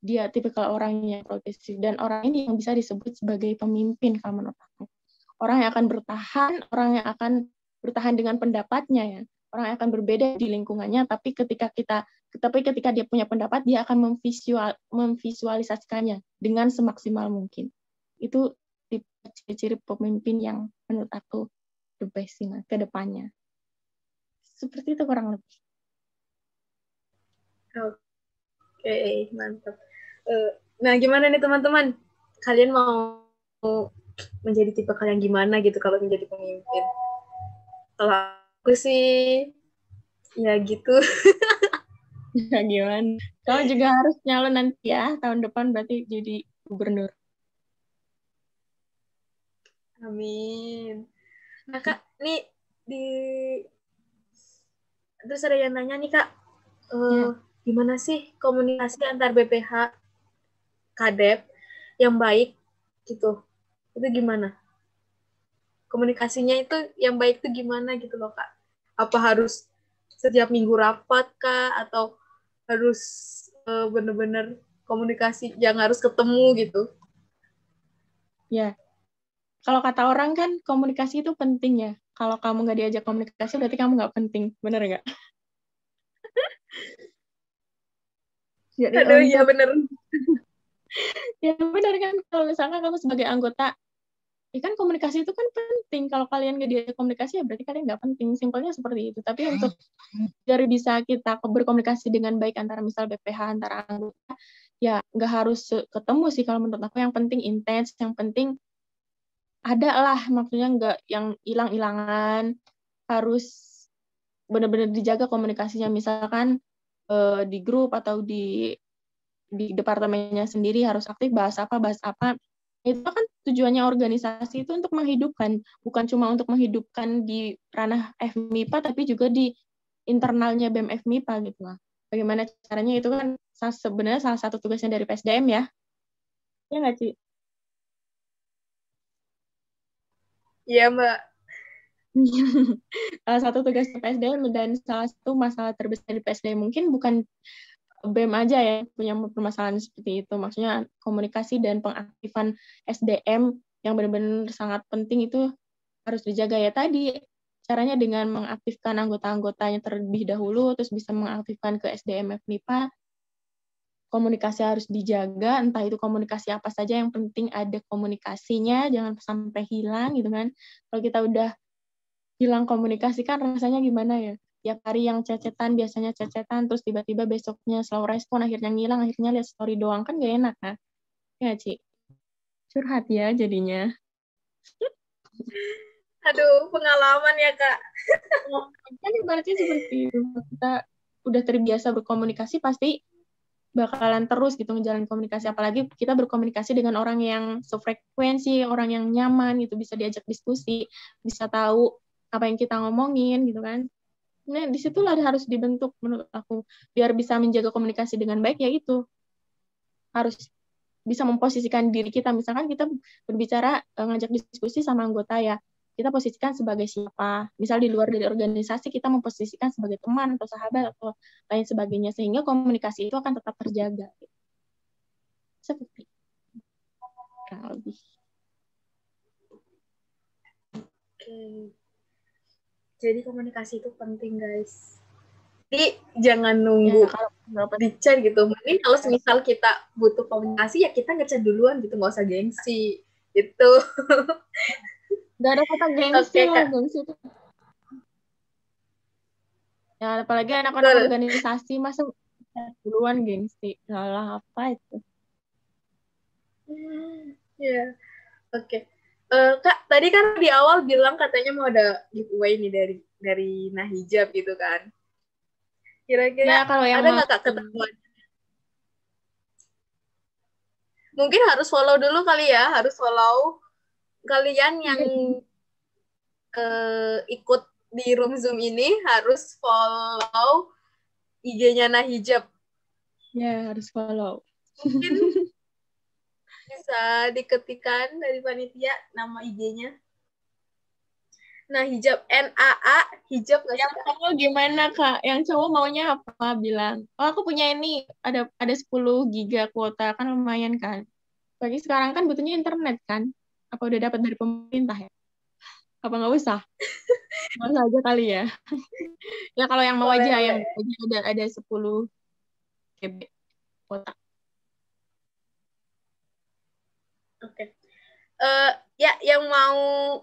Dia tipikal orang yang progresif. Dan orang ini yang bisa disebut sebagai pemimpin, kalau menurut aku. Orang yang akan bertahan, orang yang akan bertahan dengan pendapatnya, ya. Orang yang akan berbeda di lingkungannya, tapi ketika dia punya pendapat, dia akan memvisualisasikannya dengan semaksimal mungkin. Itu ciri-ciri pemimpin yang menurut aku the best sih ke depannya. Seperti itu kurang lebih. Oke, mantap. Nah, gimana nih teman-teman? Kalian mau menjadi tipe kalian gimana gitu kalau menjadi pemimpin? Kalau aku sih, ya gitu. Ya gimana? Kamu juga harus nyalon nanti ya, tahun depan berarti jadi gubernur. Amin. Nah, Kak, nih terus ada yang nanya nih, Kak, gimana sih komunikasi antar BPH Kadep yang baik gitu? Itu gimana? Komunikasinya itu yang baik itu gimana gitu loh, Kak? Apa harus setiap minggu rapat, Kak? Atau harus bener-bener komunikasi yang harus ketemu gitu? Ya, kalau kata orang kan komunikasi itu penting ya. Kalau kamu nggak diajak komunikasi berarti kamu nggak penting, bener nggak? Aduh, iya bener. Ya benar kan, kalau misalkan kamu sebagai anggota, ya kan komunikasi itu kan penting. Kalau kalian nggak diajak komunikasi ya berarti kalian nggak penting. Simpelnya seperti itu. Tapi untuk dari bisa kita berkomunikasi dengan baik antara misal BPH antara anggota, ya nggak harus ketemu sih kalau menurut aku. Yang penting intens, yang penting ada lah, maksudnya nggak yang hilang-hilangan, harus benar-benar dijaga komunikasinya. Misalkan di grup atau di departemennya sendiri harus aktif, bahas apa. Itu kan tujuannya organisasi itu untuk menghidupkan, bukan cuma untuk menghidupkan di ranah FMIPA, tapi juga di internalnya BEM FMIPA gitu lah. Bagaimana caranya itu kan sebenarnya salah satu tugasnya dari PSDM ya. Ya nggak, Ci? Iya, Mbak. Salah satu tugas PSDM dan salah satu masalah terbesar di PSDM mungkin bukan BEM aja ya punya permasalahan seperti itu. Maksudnya komunikasi dan pengaktifan SDM yang benar-benar sangat penting itu harus dijaga ya tadi. Caranya dengan mengaktifkan anggota-anggotanya terlebih dahulu, terus bisa mengaktifkan ke SDM FMIPA. Komunikasi harus dijaga, entah itu komunikasi apa saja, yang penting ada komunikasinya, jangan sampai hilang gitu kan. Kalau kita udah hilang komunikasi kan rasanya gimana ya? Tiap hari yang cecetan, biasanya cecetan, terus tiba-tiba besoknya slow respon, akhirnya ngilang, akhirnya lihat story doang, kan gak enak kan? Ya, Ci? Curhat ya jadinya. Aduh, pengalaman ya, Kak. Kan ibaratnya seperti itu. Kita udah terbiasa berkomunikasi, pasti bakalan terus gitu menjalin komunikasi. Apalagi kita berkomunikasi dengan orang yang sefrekuensi, orang yang nyaman gitu, bisa diajak diskusi, bisa tahu apa yang kita ngomongin gitu kan. Nah, disitulah harus dibentuk menurut aku biar bisa menjaga komunikasi dengan baik, yaitu harus bisa memposisikan diri kita. Misalkan kita berbicara, ngajak diskusi sama anggota ya, kita posisikan sebagai siapa. Misal di luar dari organisasi kita memposisikan sebagai teman atau sahabat atau lain sebagainya, sehingga komunikasi itu akan tetap terjaga. Seperti kurang lebih. Oke. Jadi komunikasi itu penting, guys. Jadi jangan nunggu di chat gitu. Mungkin kalau misal kita butuh komunikasi ya kita ngechat duluan gitu, nggak usah gengsi gitu. Gak ada kata gengsi lah, gengsi itu. Ya apalagi anak-anak organisasi masa duluan gengsi, salah apa itu? Ya, oke. Kak, tadi kan di awal bilang katanya mau ada giveaway nih dari Nahijab gitu kan. Kira-kira ya, kalau yang ada nggak Kak ketentuan? Mungkin harus follow dulu kali ya, harus follow kalian yang ikut di room Zoom ini harus follow IG-nya Nahijab. Ya, harus follow. Mungkin bisa diketikkan dari panitia nama IG-nya. Nahijab, NAA hijab nggak sih? Yang cowok gimana Kak? Yang cowok maunya apa? Bilang, oh aku punya ini, ada 10 giga kuota, kan lumayan kan. Bagi sekarang kan butuhnya internet kan. Apa udah dapat dari pemerintah ya? Apa nggak usah? Nggak usah aja kali ya. Ya kalau yang mau aja, yang ada 10 GB kuota. Oke. Ya, yang mau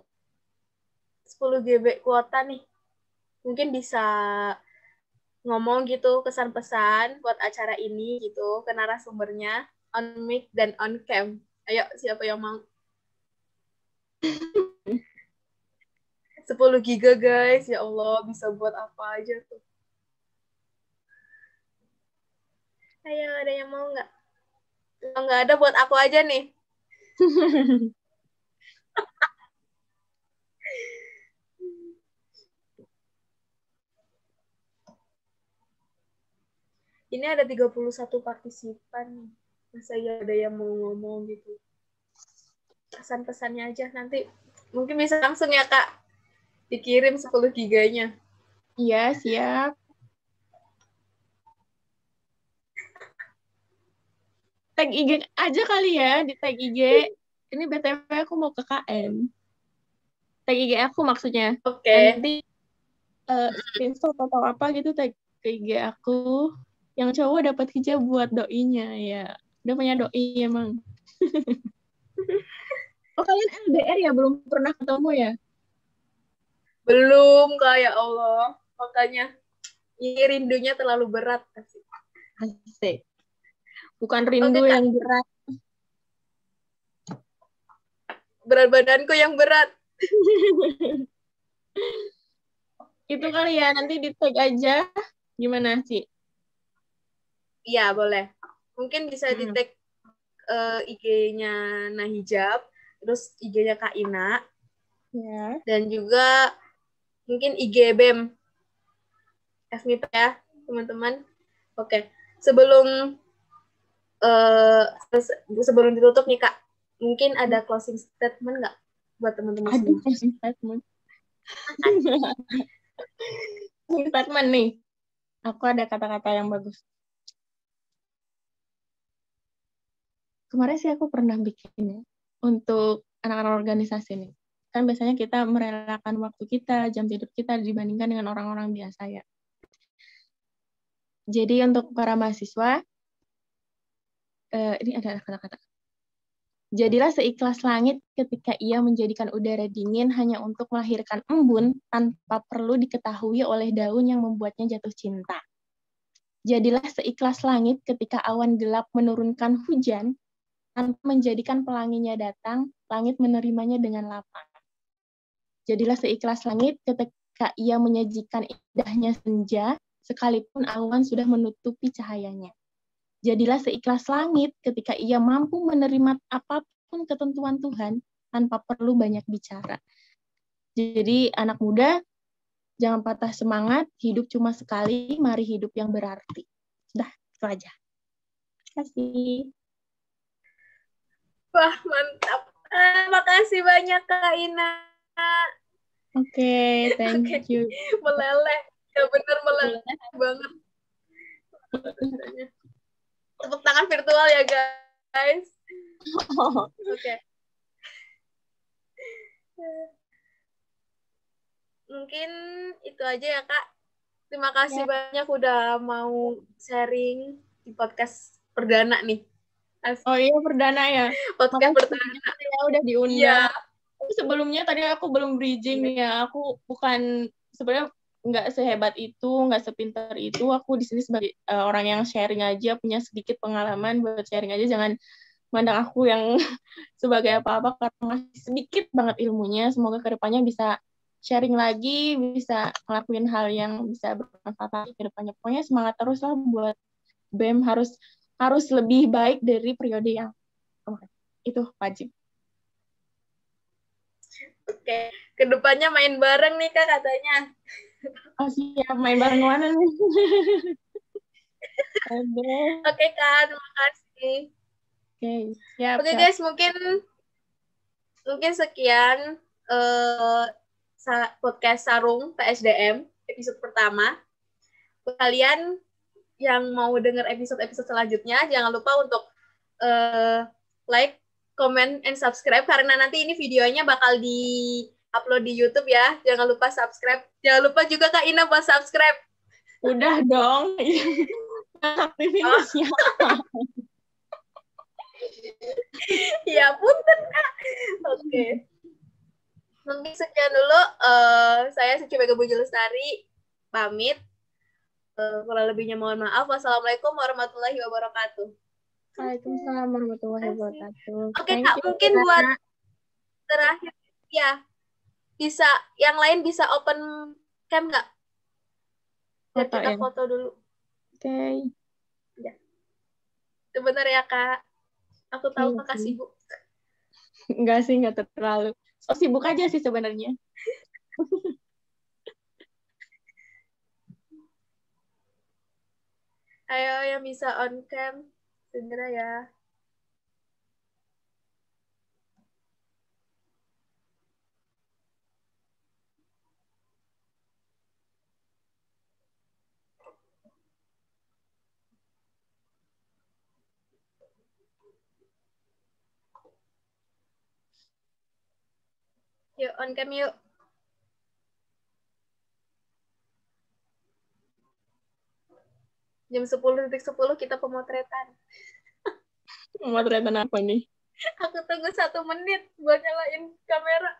10 GB kuota nih, mungkin bisa ngomong gitu kesan-pesan buat acara ini gitu ke narasumbernya on mic dan on cam. Ayo, siapa yang mau? 10 giga guys, ya Allah, bisa buat apa aja tuh. Ayo, ada yang mau nggak? Kalau nggak ada, buat aku aja nih. Ini ada 31 partisipan nih. Masa ya ada yang mau ngomong gitu. Pesan-pesannya aja nanti. Mungkin bisa langsung ya, Kak. Dikirim 10 giganya. Iya, siap. Tag IG aja kali ya, di tag IG. Ini BTW aku mau ke KM. Tag IG aku maksudnya. Oke. Nanti screenshot atau apa gitu tag ke IG aku. Yang cowok dapat hijab buat doinya ya. Udah punya doi emang. Oh kalian LDR ya, belum pernah ketemu ya? Belum, Kak, ya Allah. Makanya ini rindunya terlalu berat. Asik. Bukan rindu yang berat. Berat badanku yang berat. Itu kali ya, nanti di tag aja. Gimana sih? Iya, boleh. Mungkin bisa di tag IG-nya Nahijab, terus IG-nya Kak Ina. Ya. Dan juga mungkin IG BEM. FMIP ya, teman-teman. Oke. Sebelum ditutup nih, Kak, mungkin ada closing statement nggak buat teman-teman semua? Ada closing statement. Closing statement nih. Aku ada kata-kata yang bagus. Kemarin sih aku pernah bikin ya, untuk anak-anak organisasi nih. Kan biasanya kita merelakan waktu kita, jam tidur kita dibandingkan dengan orang-orang biasa ya. Jadi untuk para mahasiswa, ini ada kata-kata. Jadilah seikhlas langit ketika ia menjadikan udara dingin hanya untuk melahirkan embun tanpa perlu diketahui oleh daun yang membuatnya jatuh cinta. Jadilah seikhlas langit ketika awan gelap menurunkan hujan tanpa menjadikan pelanginya datang, langit menerimanya dengan lapang. Jadilah seikhlas langit ketika ia menyajikan indahnya senja, sekalipun awan sudah menutupi cahayanya. Jadilah seikhlas langit ketika ia mampu menerima apapun ketentuan Tuhan tanpa perlu banyak bicara. Jadi anak muda, Jangan patah semangat, hidup cuma sekali, mari hidup yang berarti. Sudah, itu aja. Terima kasih. Wah, mantap. Makasih banyak Kak Ina. Oke, thank you. Meleleh. Ya bener meleleh banget. Tepuk tangan virtual ya guys. Oke. Mungkin itu aja ya Kak. Terima kasih banyak udah mau sharing di podcast perdana nih. Oh iya, perdana ya. Podcast perdana. Ya udah diundang. Sebelumnya tadi aku belum bridging ya. Aku bukan sebenarnya nggak sehebat itu, nggak sepintar itu. Aku di sini sebagai orang yang sharing aja, punya sedikit pengalaman buat sharing aja. Jangan mandang aku yang sebagai apa-apa karena masih sedikit banget ilmunya. Semoga kedepannya bisa sharing lagi, bisa ngelakuin hal yang bisa bermanfaat lagi ke depannya. Pokoknya semangat terus lah buat BEM harus lebih baik dari periode yang itu wajib. Oke, kedepannya main bareng nih Kak katanya. Oh siap, main bareng mana nih? Oke Kak, terima kasih. Oke, siap. Oke guys, mungkin sekian podcast Sarung PSDM episode pertama. Buat kalian yang mau dengar episode-episode selanjutnya, jangan lupa untuk like, comment, and subscribe karena nanti ini videonya bakal di-upload di YouTube ya. Jangan lupa subscribe. Jangan lupa juga Kak Ina buat subscribe. Udah dong. Aktifin siapa? Ya punten Kak. Oke. Mungkin sekian dulu. Saya Suci Mega Puji Lestari pamit. Kurang lebihnya mohon maaf. Wassalamualaikum warahmatullahi wabarakatuh. Waalaikumsalam warahmatullahi wabarakatuh. Oke Kak, mungkin buat terakhir ya bisa yang lain bisa open cam nggak? Biar kita foto dulu. Oke. Ya. Sebentar ya Kak. Aku tahu Kakak sibuk. Enggak sih, enggak terlalu. So sibuk aja sih sebenarnya. Ayo yang bisa on cam segera ya. Yuk on cam yuk. Jam 10:10 kita pemotretan. Pemotretan apa nih? Aku tunggu 1 menit buat nyalain kamera.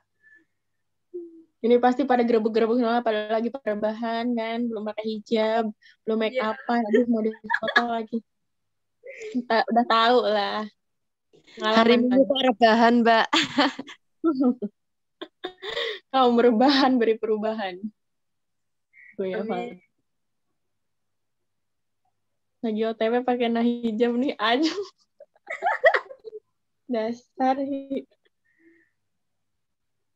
Ini pasti pada gerebek-gerebek semua, pada lagi pada bahan kan, belum pakai hijab, belum make up-an, aduh mau difoto lagi. Kita udah tahu lah. Hari Minggu kok rebahan, Mbak. Kau merebahan beri perubahan. Tuh ya, Pak. Lagi OTW pakai hijab nih aja. Dasar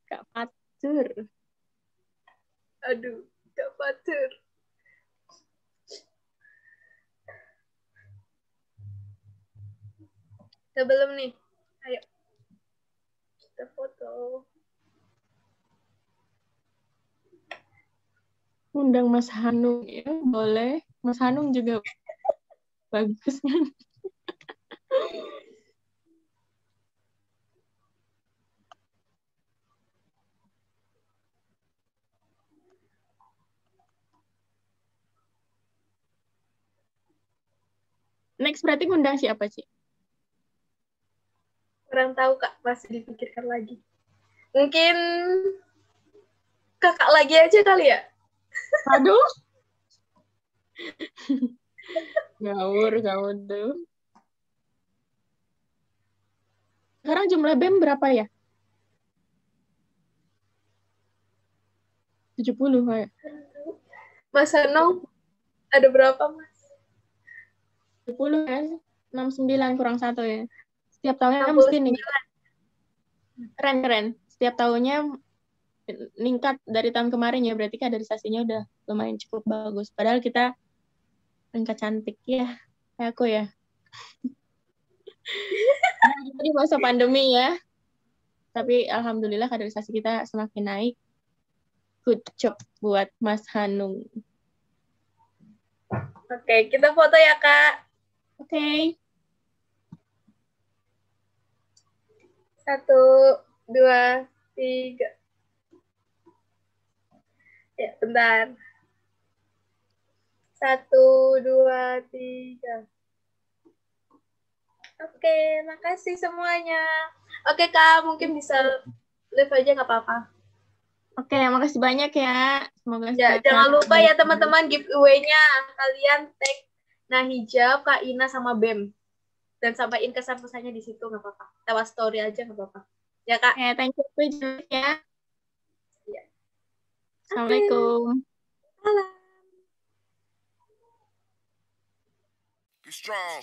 Kak Fatur. Aduh, Kak Fatur. Sebelum nih, ayo kita foto. Undang Mas Hanung ya, boleh. Mas Hanung juga bagus kan. Next berarti ngundang siapa sih? Kurang tahu Kak, masih dipikirkan lagi. Mungkin Kakak lagi aja kali ya? Aduh. Ngawur tuh. Sekarang jumlah BEM berapa ya? 70 kayak. Mas Hanung, ada berapa Mas? 70 kan? 69 kurang 1 ya. Setiap tahunnya mesti nih. Keren. Setiap tahunnya meningkat dari tahun kemarin ya, berarti kaderisasinya udah lumayan cukup bagus. Padahal kita angka cantik ya, kayak aku ya. Jadi masa pandemi ya, tapi alhamdulillah kaderisasi kita semakin naik. Good job buat Mas Hanung. Oke, kita foto ya, Kak. Oke. 1, 2, 3. Ya, bentar. 1, 2, 3. Oke, makasih semuanya. Oke, Kak, mungkin bisa live aja nggak apa-apa. Oke, makasih banyak ya. Semoga Ya, jangan lupa ya teman-teman giveaway-nya. Kalian tag Nahijab, Kak Ina, sama BEM. Dan sampaikan kesan-pesannya di situ, nggak apa-apa. Lewat story aja, nggak apa-apa. Ya, Kak? Oke, thank you ya. Ya. Assalamualaikum. Salam. Be strong.